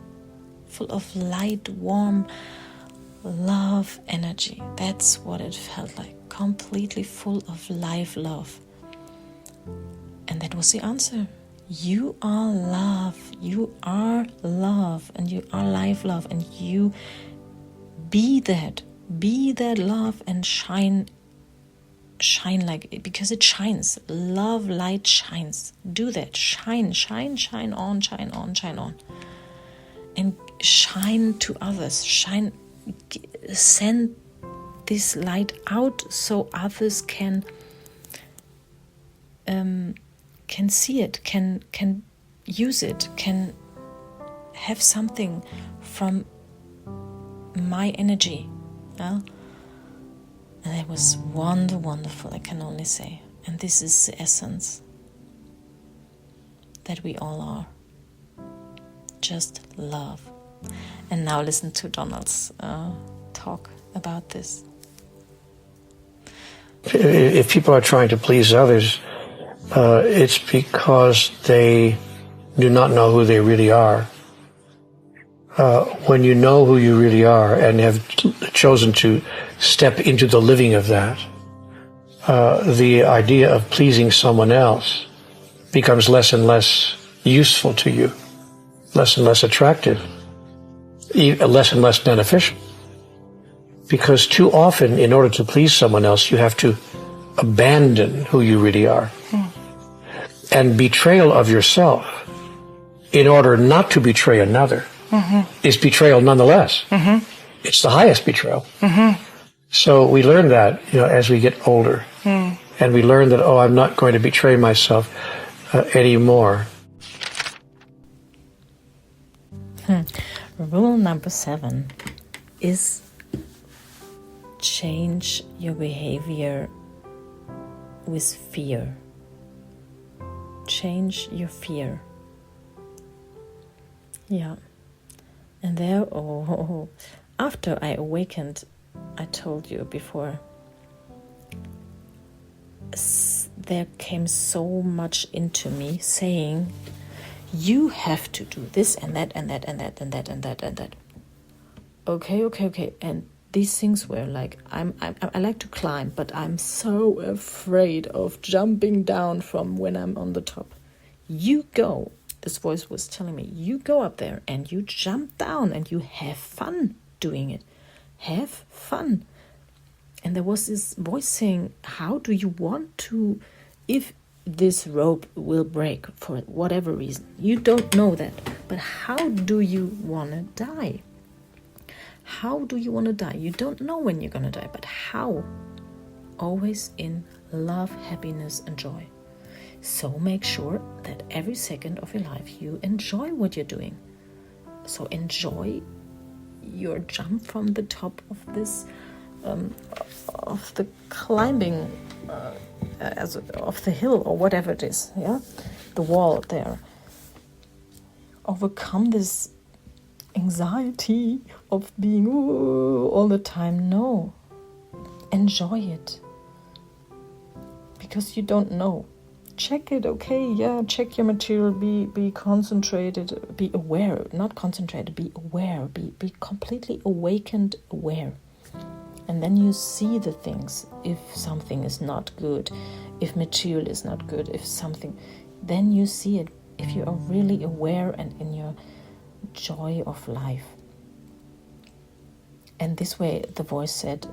full of light, warm, love energy. That's what it felt like. Completely full of life love. And that was the answer. You are love. You are love. And you are life love. And you be that. Be that love and shine like it, because it shines. Love light shines. Do that. Shine on. And shine to others. Send this light out so others can see it, can use it, can have something from my energy. Yeah? And it was wonderful, I can only say. And this is the essence that we all are. Just love. And now listen to Donald's talk about this. If people are trying to please others, it's because they do not know who they really are. When you know who you really are and have chosen to step into the living of that, the idea of pleasing someone else becomes less and less useful to you, less and less attractive, less and less beneficial. Because too often, in order to please someone else, you have to abandon who you really are. And betrayal of yourself, in order not to betray another, is betrayal nonetheless. It's the highest betrayal. So we learn that, as we get older. And we learn that, I'm not going to betray myself anymore. Rule number 7 is change your behavior with fear. Change your fear. Yeah. And there, after I awakened, I told you before, there came so much into me saying, you have to do this and that and that and that and that and that and that. Okay. And these things were like, I like to climb, but I'm so afraid of jumping down from when I'm on the top. You go, this voice was telling me, you go up there and you jump down and you have fun doing it. Have fun. And there was this voice saying, how do you want to, if this rope will break for whatever reason, you don't know that, but how do you want to die? How do you want to die? You don't know when you're going to die, but how? Always in love, happiness, and joy. So make sure that every second of your life you enjoy what you're doing. So enjoy your jump from the top of this, of the climbing, of the hill or whatever it is, yeah, the wall there. Overcome this anxiety of being all the time. No, enjoy it, because you don't know. Check it, okay, yeah, check your material, be concentrated, be aware, not concentrated, be aware, be completely awakened, aware. And then you see the things, if something is not good, if material is not good, if something, then you see it, if you are really aware and in your joy of life. And this way the voice said,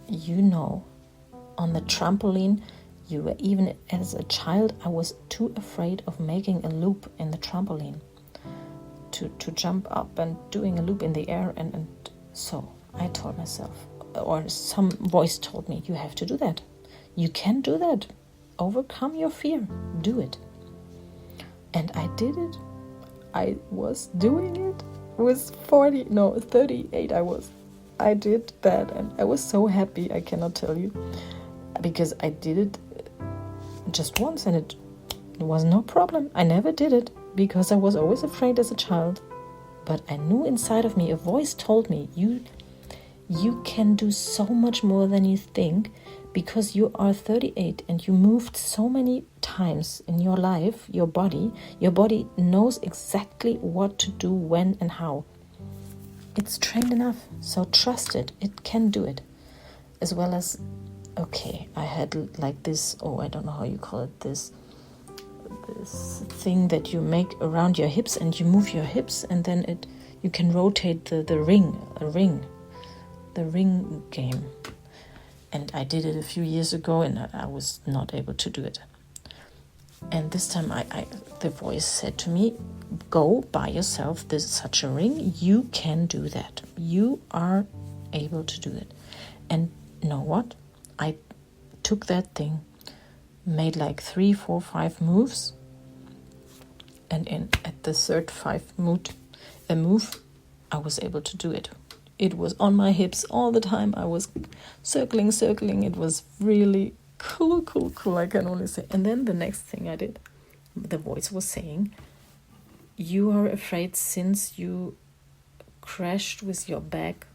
on the trampoline, you were, even as a child, I was too afraid of making a loop in the trampoline, to jump up and doing a loop in the air, and so I told myself, or some voice told me, you have to do that. You can do that. Overcome your fear. Do it. And I did it. I was doing it. I was 38 I did that, and I was so happy, I cannot tell you, because I did it just once and it was no problem. I never did it because I was always afraid as a child, but I knew inside of me, a voice told me, you can do so much more than you think, because you are 38 and you moved so many times in your life. Your body knows exactly what to do, when and how. it's trained enough. So trust it. It can do it. As well as, okay, I had like this, I don't know how you call it, this thing that you make around your hips, and you move your hips, and then you can rotate the ring game. And I did it a few years ago, and I was not able to do it. And this time the voice said to me, go buy yourself such a ring. You can do that. You are able to do it. And you know what? I took that thing, made like 3, 4, 5 moves, and at the third 5 move, I was able to do it. It was on my hips all the time. I was circling. It was really cool, I can only say. And then the next thing I did, the voice was saying, you are afraid since you crashed with your back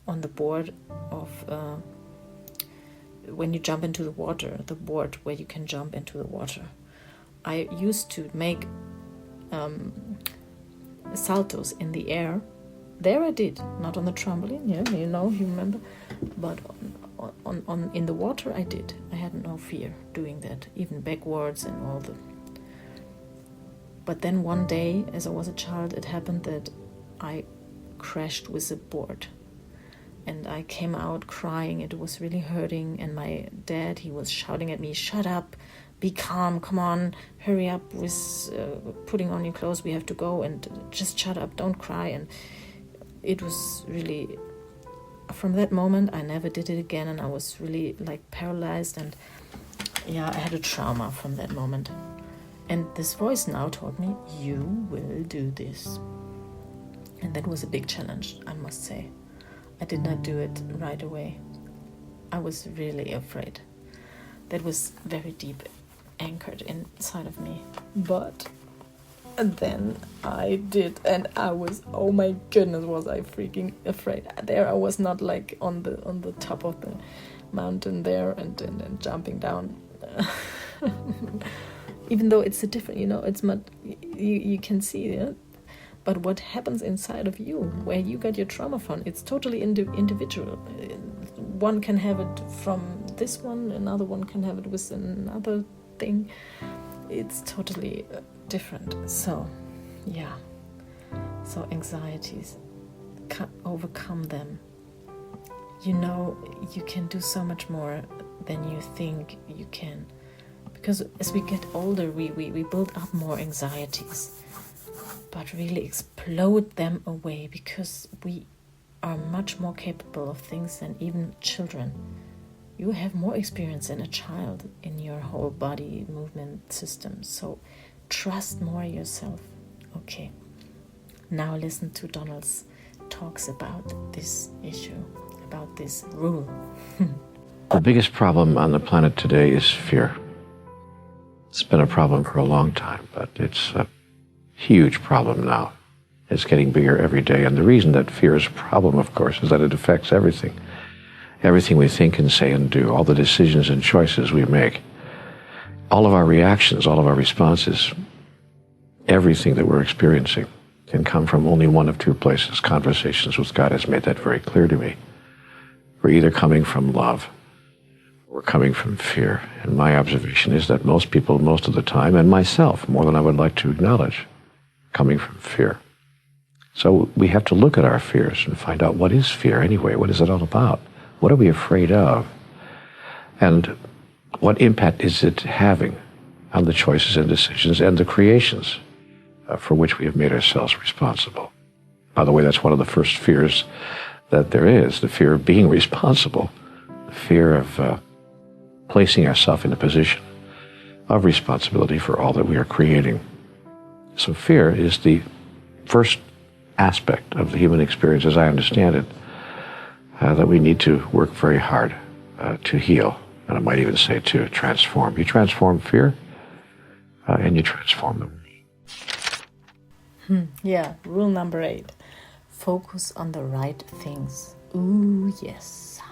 on the board of when you jump into the water, the board where you can jump into the water. I used to make saltos in the air. There I did, not on the trampoline, you remember, but on in the water I did. I had no fear doing that, even backwards and all the. But then one day, as I was a child, it happened that I crashed with a board, and I came out crying. It was really hurting, and my dad, he was shouting at me, "Shut up, be calm, come on, hurry up with putting on your clothes. We have to go, and just shut up, don't cry." And it was really, from that moment, I never did it again, and I was really like paralyzed, and I had a trauma from that moment. And this voice now told me, you will do this. And that was a big challenge, I must say. I did not do it right away. I was really afraid. That was very deep anchored inside of me. But then I did, and I was, oh my goodness, was I freaking afraid. There I was not like on the top of the mountain there and jumping down. Even though it's a different, it's not, you can see it. But what happens inside of you, where you got your trauma from, it's totally individual. One can have it from this one, another one can have it with another thing. It's totally different. So, so anxieties, overcome them. You can do so much more than you think you can. Because as we get older, we build up more anxieties. But really explode them away, because we are much more capable of things than even children. You have more experience than a child in your whole body movement system. So trust more yourself. Okay. Now listen to Donald's talks about this issue, about this rule. The biggest problem on the planet today is fear. It's been a problem for a long time, but it's a huge problem now. It's getting bigger every day. And the reason that fear is a problem, of course, is that it affects everything. Everything we think and say and do, all the decisions and choices we make, all of our reactions, all of our responses, everything that we're experiencing can come from only one of two places. Conversations with God has made that very clear to me. We're either coming from love, or coming from fear. And my observation is that most people, most of the time, and myself, more than I would like to acknowledge, coming from fear. So we have to look at our fears and find out, what is fear anyway? What is it all about? What are we afraid of? And what impact is it having on the choices and decisions and the creations for which we have made ourselves responsible? By the way, that's one of the first fears that there is, the fear of being responsible, the fear of placing ourselves in a position of responsibility for all that we are creating. So fear is the first aspect of the human experience, as I understand it, that we need to work very hard to heal, and I might even say to transform. You transform fear, and you transform the world. Rule number 8. Focus on the right things. Ooh, yes,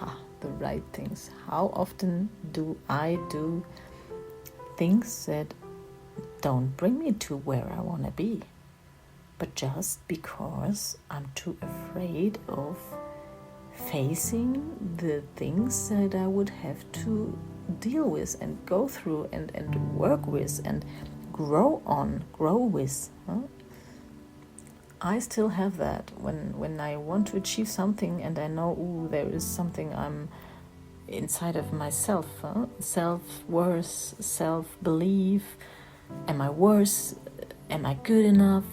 the right things. How often do I do things that don't bring me to where I want to be? but just because I'm too afraid of facing the things that I would have to deal with and go through and work with and grow with. I still have that when I want to achieve something and I know, there is something I'm inside of myself, self-worth, self-belief. Am I worth? Am I good enough?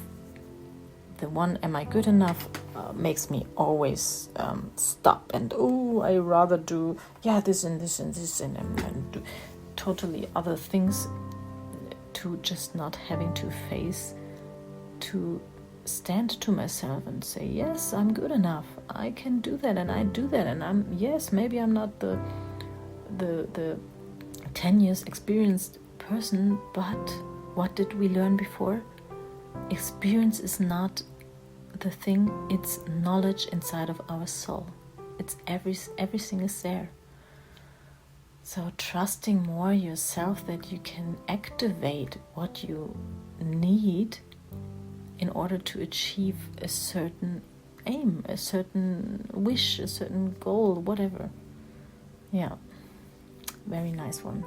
The one, am I good enough, makes me always stop and, I rather do, this and this and this and do totally other things, to just not having to face, to stand to myself and say, yes, I'm good enough, I can do that, and I do that, and maybe I'm not the 10 years experienced person, but what did we learn before? Experience is not the thing, it's knowledge inside of our soul. It's everything is there. So trusting more yourself that you can activate what you need in order to achieve a certain aim, a certain wish, a certain goal, whatever. Yeah, very nice one.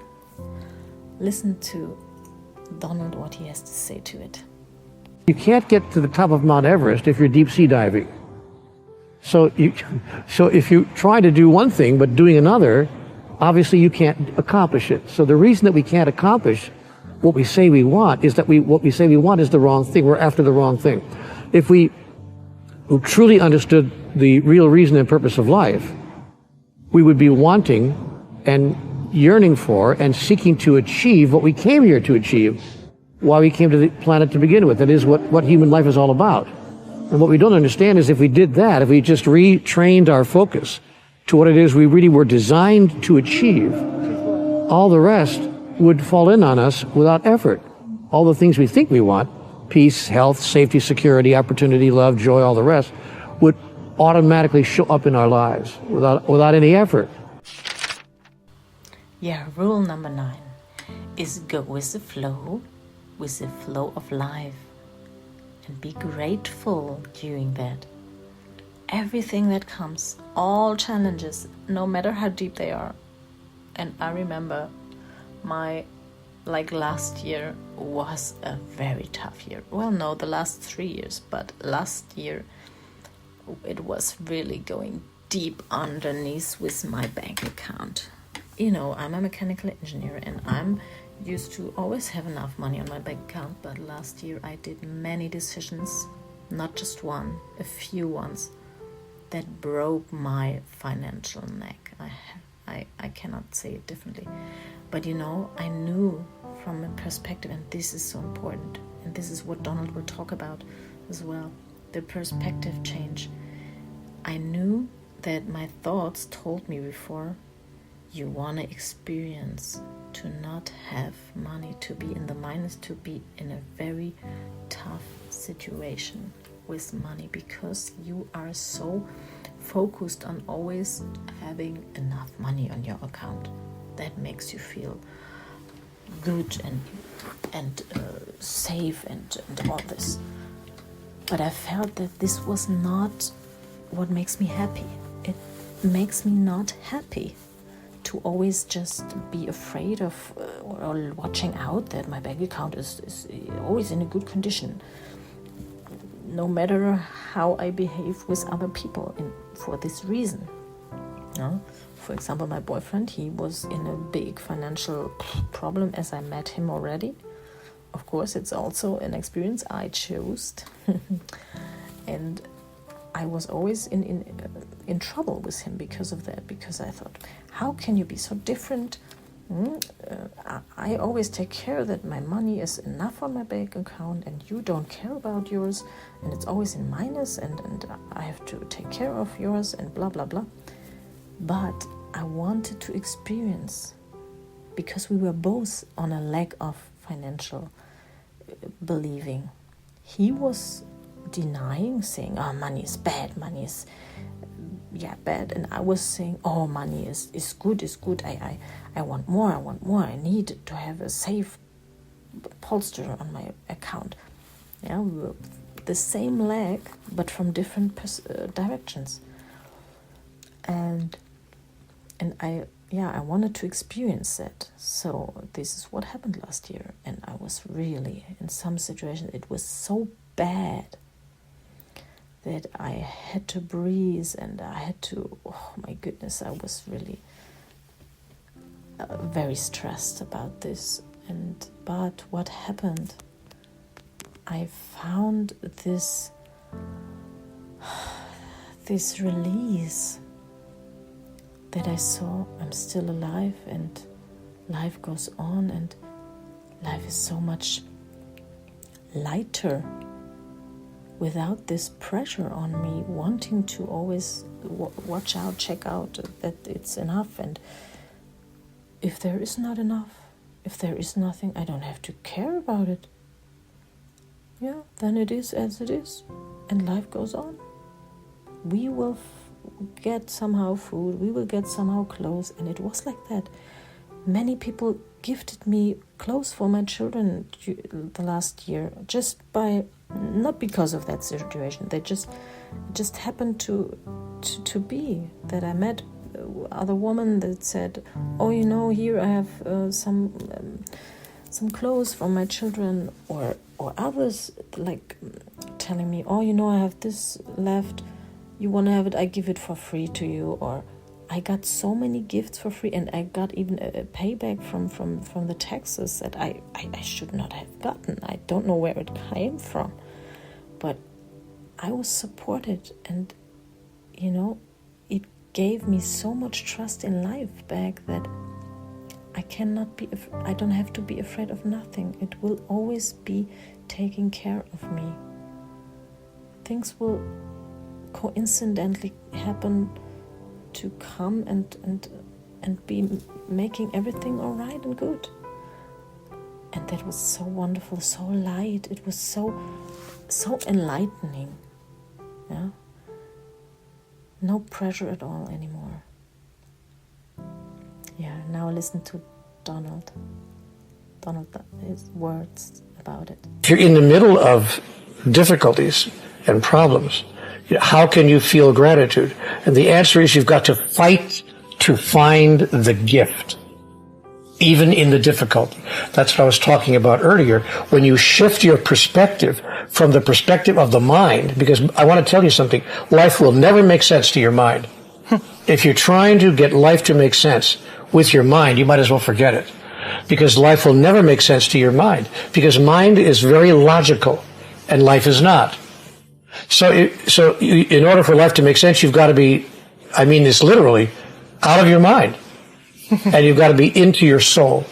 Listen to Donald, what he has to say to it. You can't get to the top of Mount Everest if you're deep sea diving. So if you try to do one thing but doing another, obviously you can't accomplish it. So the reason that we can't accomplish what we say we want is that what we say we want is the wrong thing. We're after the wrong thing. If we truly understood the real reason and purpose of life, we would be wanting and yearning for and seeking to achieve what we came here to achieve, why we came to the planet to begin with. That is what human life is all about. And what we don't understand is if we did that, if we just retrained our focus to what it is we really were designed to achieve, all the rest would fall in on us without effort. All the things we think we want, peace, health, safety, security, opportunity, love, joy, all the rest, would automatically show up in our lives without any effort. Yeah, rule number 9 is go with the flow of life, and be grateful during that. Everything that comes, all challenges, no matter how deep they are. And I remember my last year was a very tough year. Well, no, the last 3 years, but last year it was really going deep underneath with my bank account. You know, I'm a mechanical engineer and I'm used to always have enough money on my bank account, but last year I did many decisions, not just one, a few ones, that broke my financial neck. I cannot say it differently. But you know, I knew from a perspective, and this is so important, and this is what Donald will talk about as well, the perspective change. I knew that my thoughts told me before, you want to experience to not have money, to be in the minus, to be in a very tough situation with money, because you are so focused on always having enough money on your account. That makes you feel good and safe and all this. But I felt that this was not what makes me happy. It makes me not happy to always just be afraid of or watching out that my bank account is always in a good condition, no matter how I behave with other people for this reason. No? For example, my boyfriend, he was in a big financial problem as I met him already. Of course, it's also an experience I chose. And I was always in trouble with him because of that, because I thought, how can you be so different? I always take care that my money is enough on my bank account and you don't care about yours, and it's always in minus, and I have to take care of yours and blah, blah, blah. But I wanted to experience, because we were both on a lack of financial believing. He was denying, saying, money is bad, money is bad, and I was saying, money is good, I want more, I need to have a safe polster on my account. Yeah, the same leg, but from different directions. And I wanted to experience that. So this is what happened last year. And I was really, in some situations, it was so bad that I had to breathe, and I had to, oh my goodness, I was really very stressed about this. But what happened? I found this release that I saw I'm still alive, and life goes on, and life is so much lighter without this pressure on me wanting to always watch out, check out that it's enough. And if there is not enough, if there is nothing, I don't have to care about it. Yeah, then it is as it is, and life goes on. We will get somehow food, we will get somehow clothes, and it was like that. Many people gifted me clothes for my children the last year, just by, not because of that situation. They just happened to be that I met other woman that said, oh, you know, here I have some clothes for my children, or others like telling me, oh, you know, I have this left, you want to have it, I give it for free to you. Or I got so many gifts for free, and I got even a payback from the taxes that I should not have gotten. I don't know where it came from, but I was supported, and you know, it gave me so much trust in life back that I don't have to be afraid of nothing. It will always be taking care of me. Things will coincidentally happen to come and be making everything all right and good. And that was so wonderful, so light. It was so enlightening. Yeah, no pressure at all anymore. Yeah, now listen to Donald, his words about it. If you're in the middle of difficulties and problems, how can you feel gratitude? And the answer is you've got to fight to find the gift, even in the difficulty. That's what I was talking about earlier. When you shift your perspective from the perspective of the mind, because I want to tell you something, life will never make sense to your mind. If you're trying to get life to make sense with your mind, you might as well forget it. Because life will never make sense to your mind. Because mind is very logical, and life is not. So in order for life to make sense, you've got to be, I mean this literally, out of your mind. And you've got to be into your soul.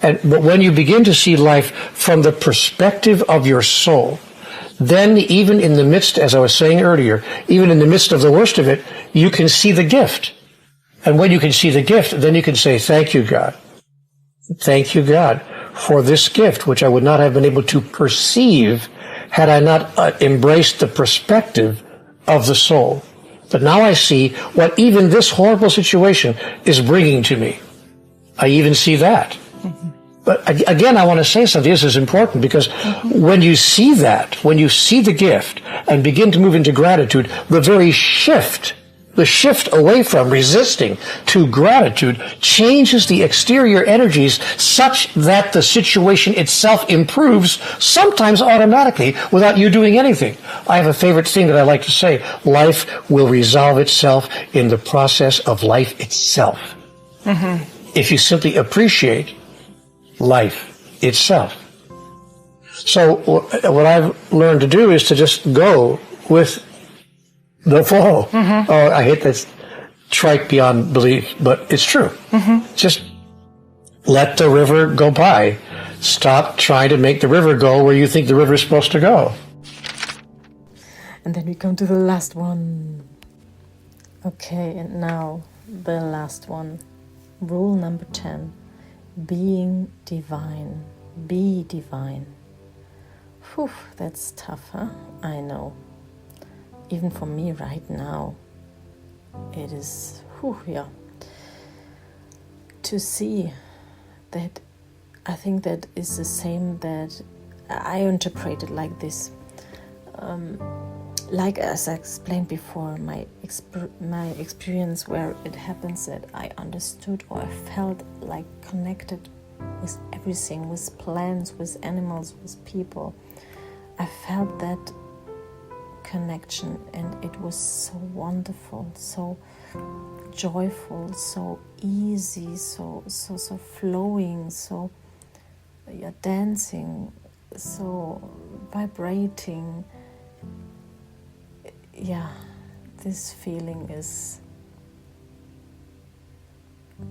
But when you begin to see life from the perspective of your soul, then even in the midst, as I was saying earlier, even in the midst of the worst of it, you can see the gift. And when you can see the gift, then you can say, thank you, God. Thank you, God, for this gift, which I would not have been able to perceive had I not embraced the perspective of the soul. But now I see what even this horrible situation is bringing to me. I even see that. But again, I want to say something. This is important because when you see that, when you see the gift and begin to move into gratitude, the very shift away from resisting to gratitude changes the exterior energies such that the situation itself improves, sometimes automatically, without you doing anything. I have a favorite thing that I like to say. Life will resolve itself in the process of life itself. If you simply appreciate life itself. So what I've learned to do is to just go with the flow. Oh, I hate that trite beyond belief, but it's true. Just let the river go by. Stop trying to make the river go where you think the river is supposed to go. And then we come to the last one. Okay, and now the last one. Rule number 10. Being divine. Be divine. Whew, that's tough, huh? I know. Even for me right now, it is, to see that. I think that is the same that I interpret it like this. like as I explained before, my experience where it happens that I understood or I felt like connected with everything, with plants, with animals, with people. I felt that connection, and it was so wonderful, so joyful, so easy, so flowing, so dancing, so vibrating. Yeah, this feeling is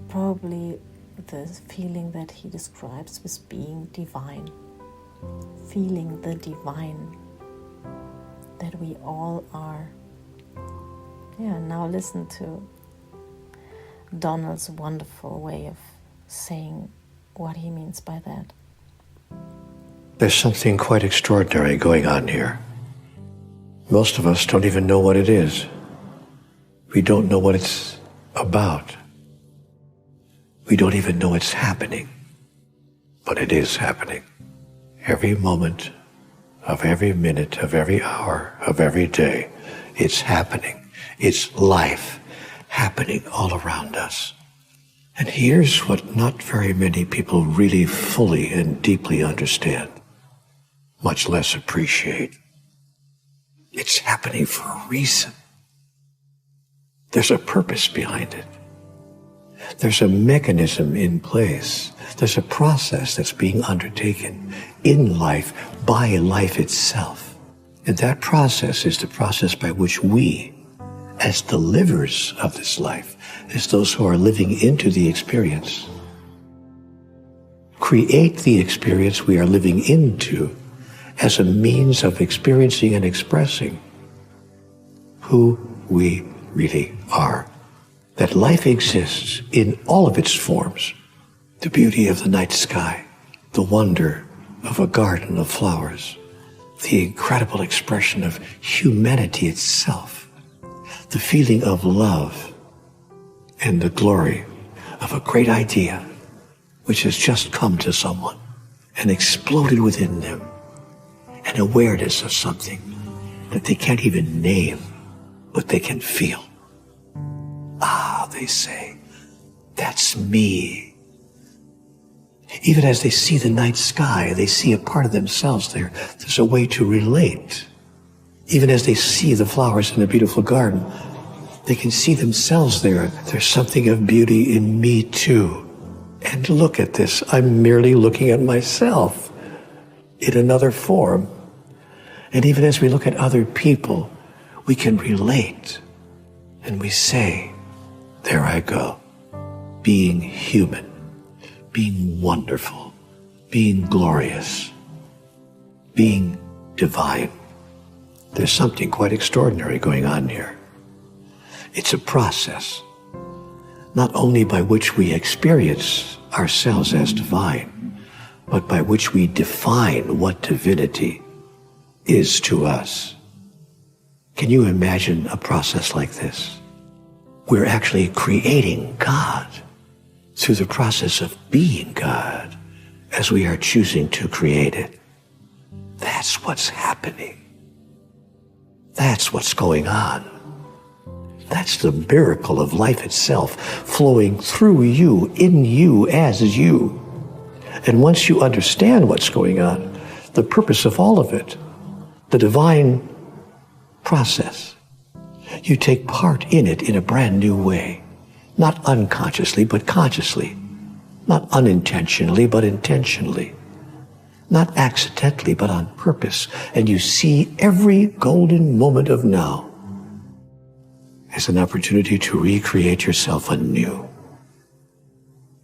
probably the feeling that he describes with being divine, feeling the divine that we all are. Yeah, now listen to Donald's wonderful way of saying what he means by that. There's something quite extraordinary going on here. Most of us don't even know what it is. We don't know what it's about. We don't even know it's happening. But it is happening. Every moment of every minute of every hour of every day, it's happening. It's life happening all around us. And here's what not very many people really fully and deeply understand, much less appreciate. It's happening for a reason. There's a purpose behind it. There's a mechanism in place. There's a process that's being undertaken in life, by life itself. And that process is the process by which we, as the livers of this life, as those who are living into the experience, create the experience we are living into as a means of experiencing and expressing who we really are. That life exists in all of its forms. The beauty of the night sky, the wonder of a garden of flowers, the incredible expression of humanity itself, the feeling of love, and the glory of a great idea which has just come to someone and exploded within them, an awareness of something that they can't even name, but they can feel. Ah, they say, that's me. Even as they see the night sky, they see a part of themselves there. There's a way to relate. Even as they see the flowers in a beautiful garden, they can see themselves there. There's something of beauty in me too. And look at this, I'm merely looking at myself in another form. And even as we look at other people, we can relate. And we say, there I go, being human, being wonderful, being glorious, being divine. There's something quite extraordinary going on here. It's a process, not only by which we experience ourselves as divine, but by which we define what divinity is to us. Can you imagine a process like this? We're actually creating God through the process of being God as we are choosing to create it. That's what's happening. That's what's going on. That's the miracle of life itself, flowing through you, in you, as you. And once you understand what's going on, the purpose of all of it, the divine process, you take part in it in a brand new way. Not unconsciously, but consciously. Not unintentionally, but intentionally. Not accidentally, but on purpose. And you see every golden moment of now as an opportunity to recreate yourself anew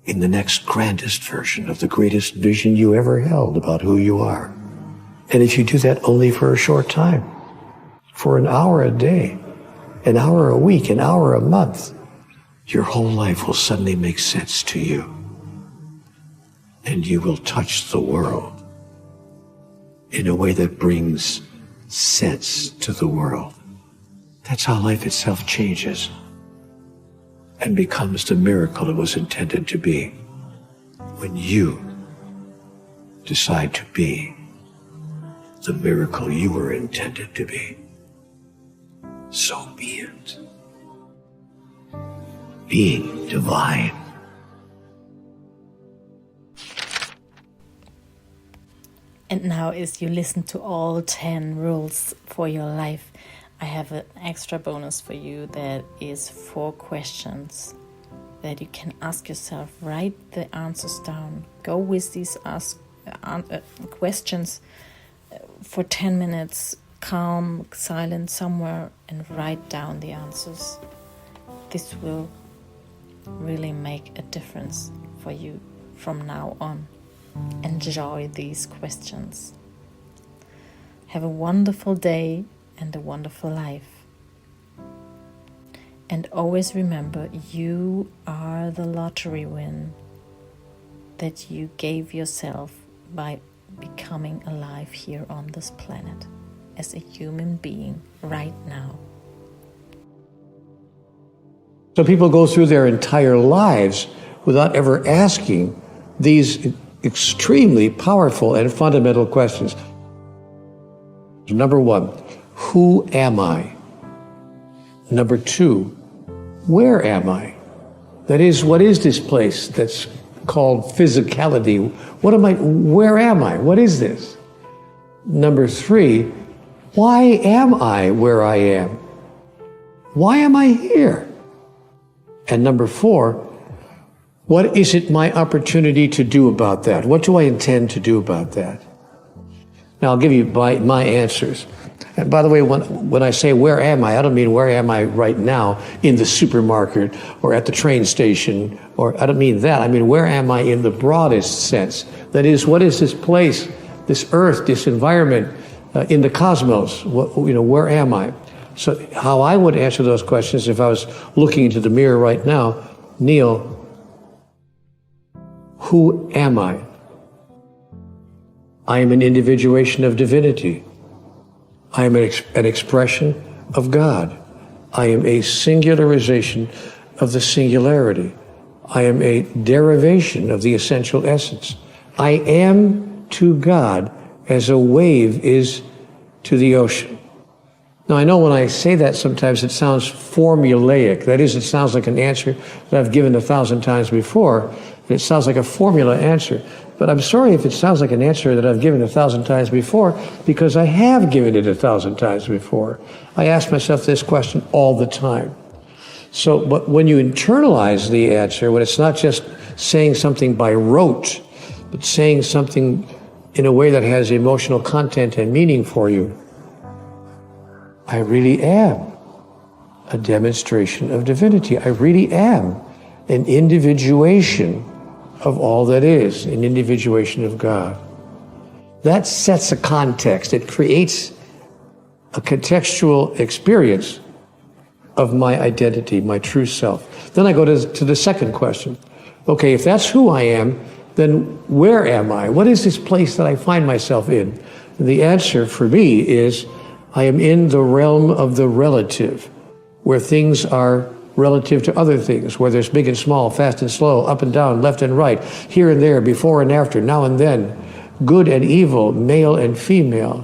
in the next grandest version of the greatest vision you ever held about who you are. And if you do that only for a short time, for an hour a day, an hour a week, an hour a month, your whole life will suddenly make sense to you. And you will touch the world in a way that brings sense to the world. That's how life itself changes and becomes the miracle it was intended to be when you decide to be the miracle you were intended to be. So be it. Being divine. And now, as you listen to all 10 rules for your life, I have an extra bonus for you that is 4 questions that you can ask yourself. Write the answers down. Go with these questions for 10 minutes, calm, silent somewhere, and write down the answers. This will really make a difference for you from now on. Enjoy these questions. Have a wonderful day and a wonderful life. And always remember, you are the lottery win that you gave yourself by becoming alive here on this planet as a human being right now. So people go through their entire lives without ever asking these extremely powerful and fundamental questions. Number 1, who am I? Number 2, where am I? That is, what is this place that's called physicality? Where am I? What is this? Number 3, why am I where I am? Why am I here? And number 4, what is it my opportunity to do about that? What do I intend to do about that? Now, I'll give you my answers. And by the way, when I say where am I don't mean where am I right now in the supermarket or at the train station, or I don't mean that. I mean, where am I in the broadest sense? That is, what is this place, this earth, this environment in the cosmos? Where am I? So how I would answer those questions if I was looking into the mirror right now, Neal, who am I? I am an individuation of divinity. I am an expression of God. I am a singularization of the singularity. I am a derivation of the essential essence. I am to God as a wave is to the ocean. Now, I know when I say that, sometimes it sounds formulaic. That is, it sounds like an answer that I've given 1,000 times before. It sounds like a formula answer. But I'm sorry if it sounds like an answer that I've given 1,000 times before, because I have given it 1,000 times before. I ask myself this question all the time. So, but when you internalize the answer, when it's not just saying something by rote, but saying something in a way that has emotional content and meaning for you, I really am a demonstration of divinity. I really am an individuation of all that is, an individuation of God. That sets a context. It creates a contextual experience of my identity, my true self. Then I go to the second question. Okay, if that's who I am, then where am I? What is this place that I find myself in? And the answer for me is I am in the realm of the relative, where things are relative to other things, where there's big and small, fast and slow, up and down, left and right, here and there, before and after, now and then, good and evil, male and female.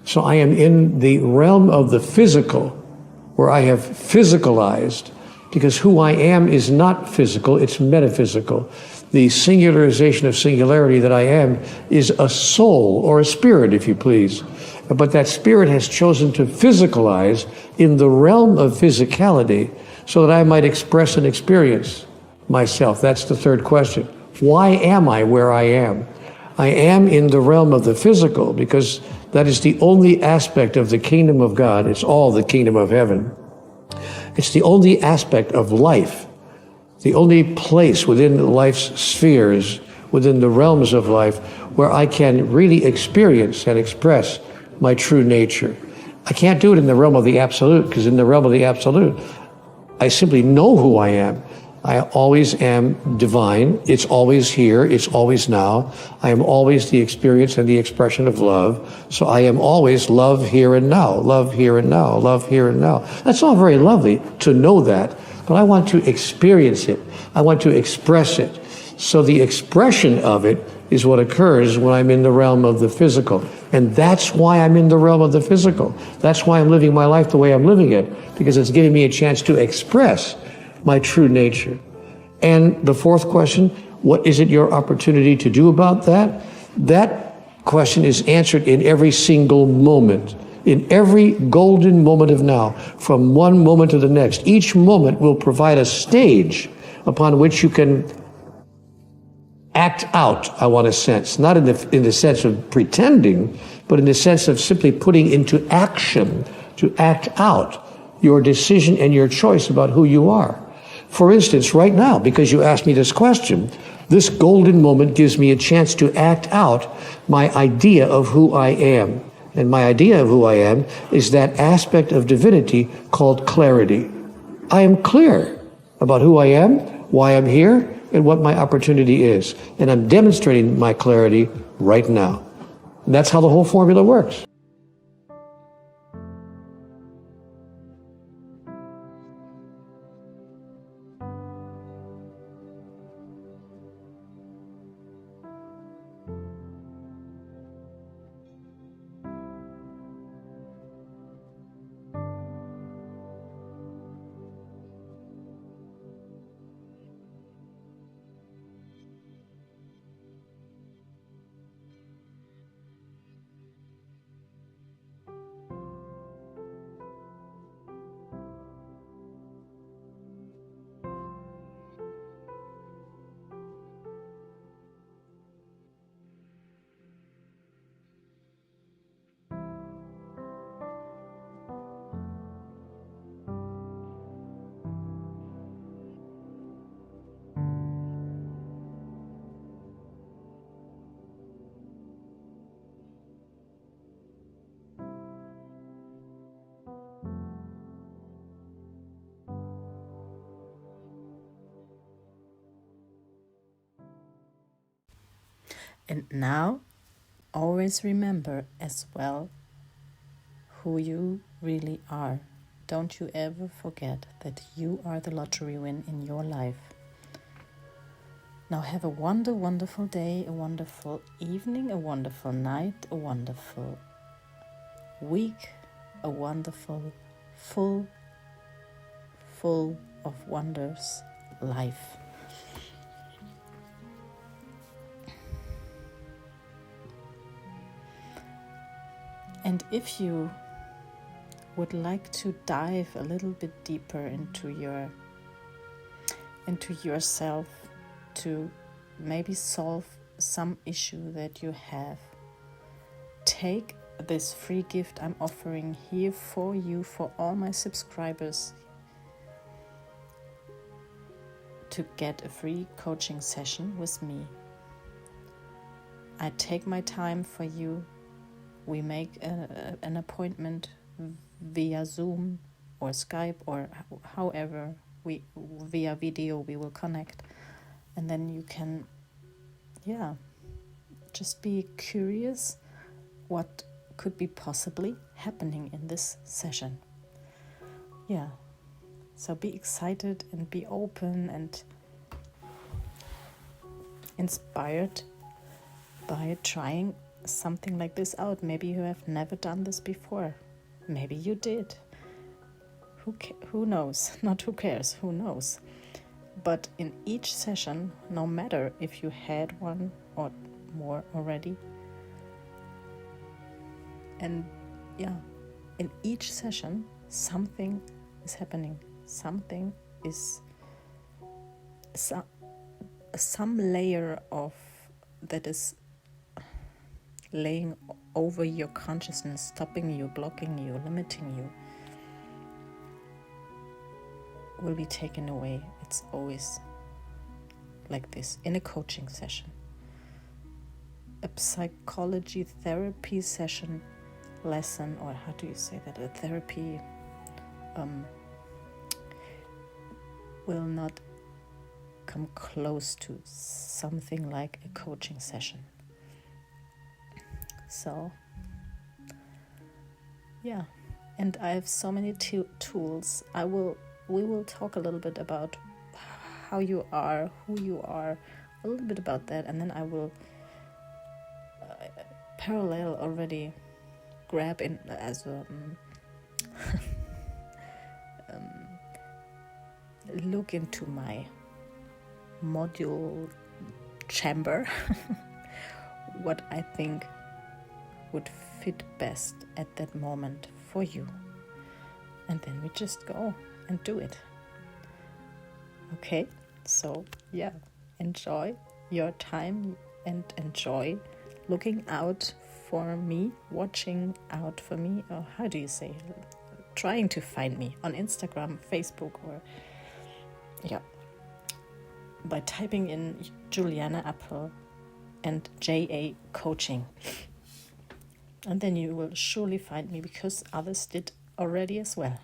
So I am in the realm of the physical, where I have physicalized, because who I am is not physical, it's metaphysical. The singularization of singularity that I am is a soul, or a spirit, if you please. But that spirit has chosen to physicalize in the realm of physicality so that I might express and experience myself. That's the third question. Why am I where I am? I am in the realm of the physical because that is the only aspect of the kingdom of God. It's all the kingdom of heaven. It's the only aspect of life, the only place within life's spheres, within the realms of life, where I can really experience and express my true nature. I can't do it in the realm of the absolute, because in the realm of the absolute, I simply know who I am. I always am divine. It's always here. It's always now. I am always the experience and the expression of love. So I am always love here and now, love here and now, love here and now. That's all very lovely to know that, but I want to experience it. I want to express it. So the expression of it is what occurs when I'm in the realm of the physical. And that's why I'm in the realm of the physical. That's why I'm living my life the way I'm living it, because it's giving me a chance to express my true nature. And the fourth question, what is it your opportunity to do about that? That question is answered in every single moment, in every golden moment of now, from one moment to the next. Each moment will provide a stage upon which you can act out, I want to sense, not in the sense of pretending, but in the sense of simply putting into action, to act out your decision and your choice about who you are. For instance, right now, because you asked me this question, this golden moment gives me a chance to act out my idea of who I am. And my idea of who I am is that aspect of divinity called clarity. I am clear about who I am, why I'm here, and what my opportunity is. And I'm demonstrating my clarity right now. And that's how the whole formula works. And now, always remember as well who you really are. Don't you ever forget that you are the lottery win in your life. Now have a wonderful day, a wonderful evening, a wonderful night, a wonderful week, a wonderful, full of wonders life. And if you would like to dive a little bit deeper into yourself, to maybe solve some issue that you have, take this free gift I'm offering here for you, for all my subscribers, to get a free coaching session with me. I take my time for you. We make an appointment via Zoom or Skype or however via video we will connect, and then you can just be curious what could be possibly happening in this session. So be excited and be open and inspired by trying something like this out. Maybe you have never done this before. Maybe you did. Who knows? Not who cares, who knows? But in each session, no matter if you had one or more already, and in each session, something is happening. Something is some layer of that is laying over your consciousness, stopping you, blocking you, limiting you, will be taken away. It's always like this in a coaching session. A psychology therapy session lesson, or how do you say that? A therapy will not come close to something like a coaching session. So, and I have so many tools. We will talk a little bit about how you are, who you are, a little bit about that, and then I will parallel already grab in as a look into my module chamber, what I think would fit best at that moment for you. And then we just go and do it. Okay, so yeah, enjoy your time and enjoy looking out for me, watching out for me, or how do you say, trying to find me on Instagram, Facebook, or yeah, by typing in Juliana Appel and JA Coaching. And then you will surely find me, because others did already as well.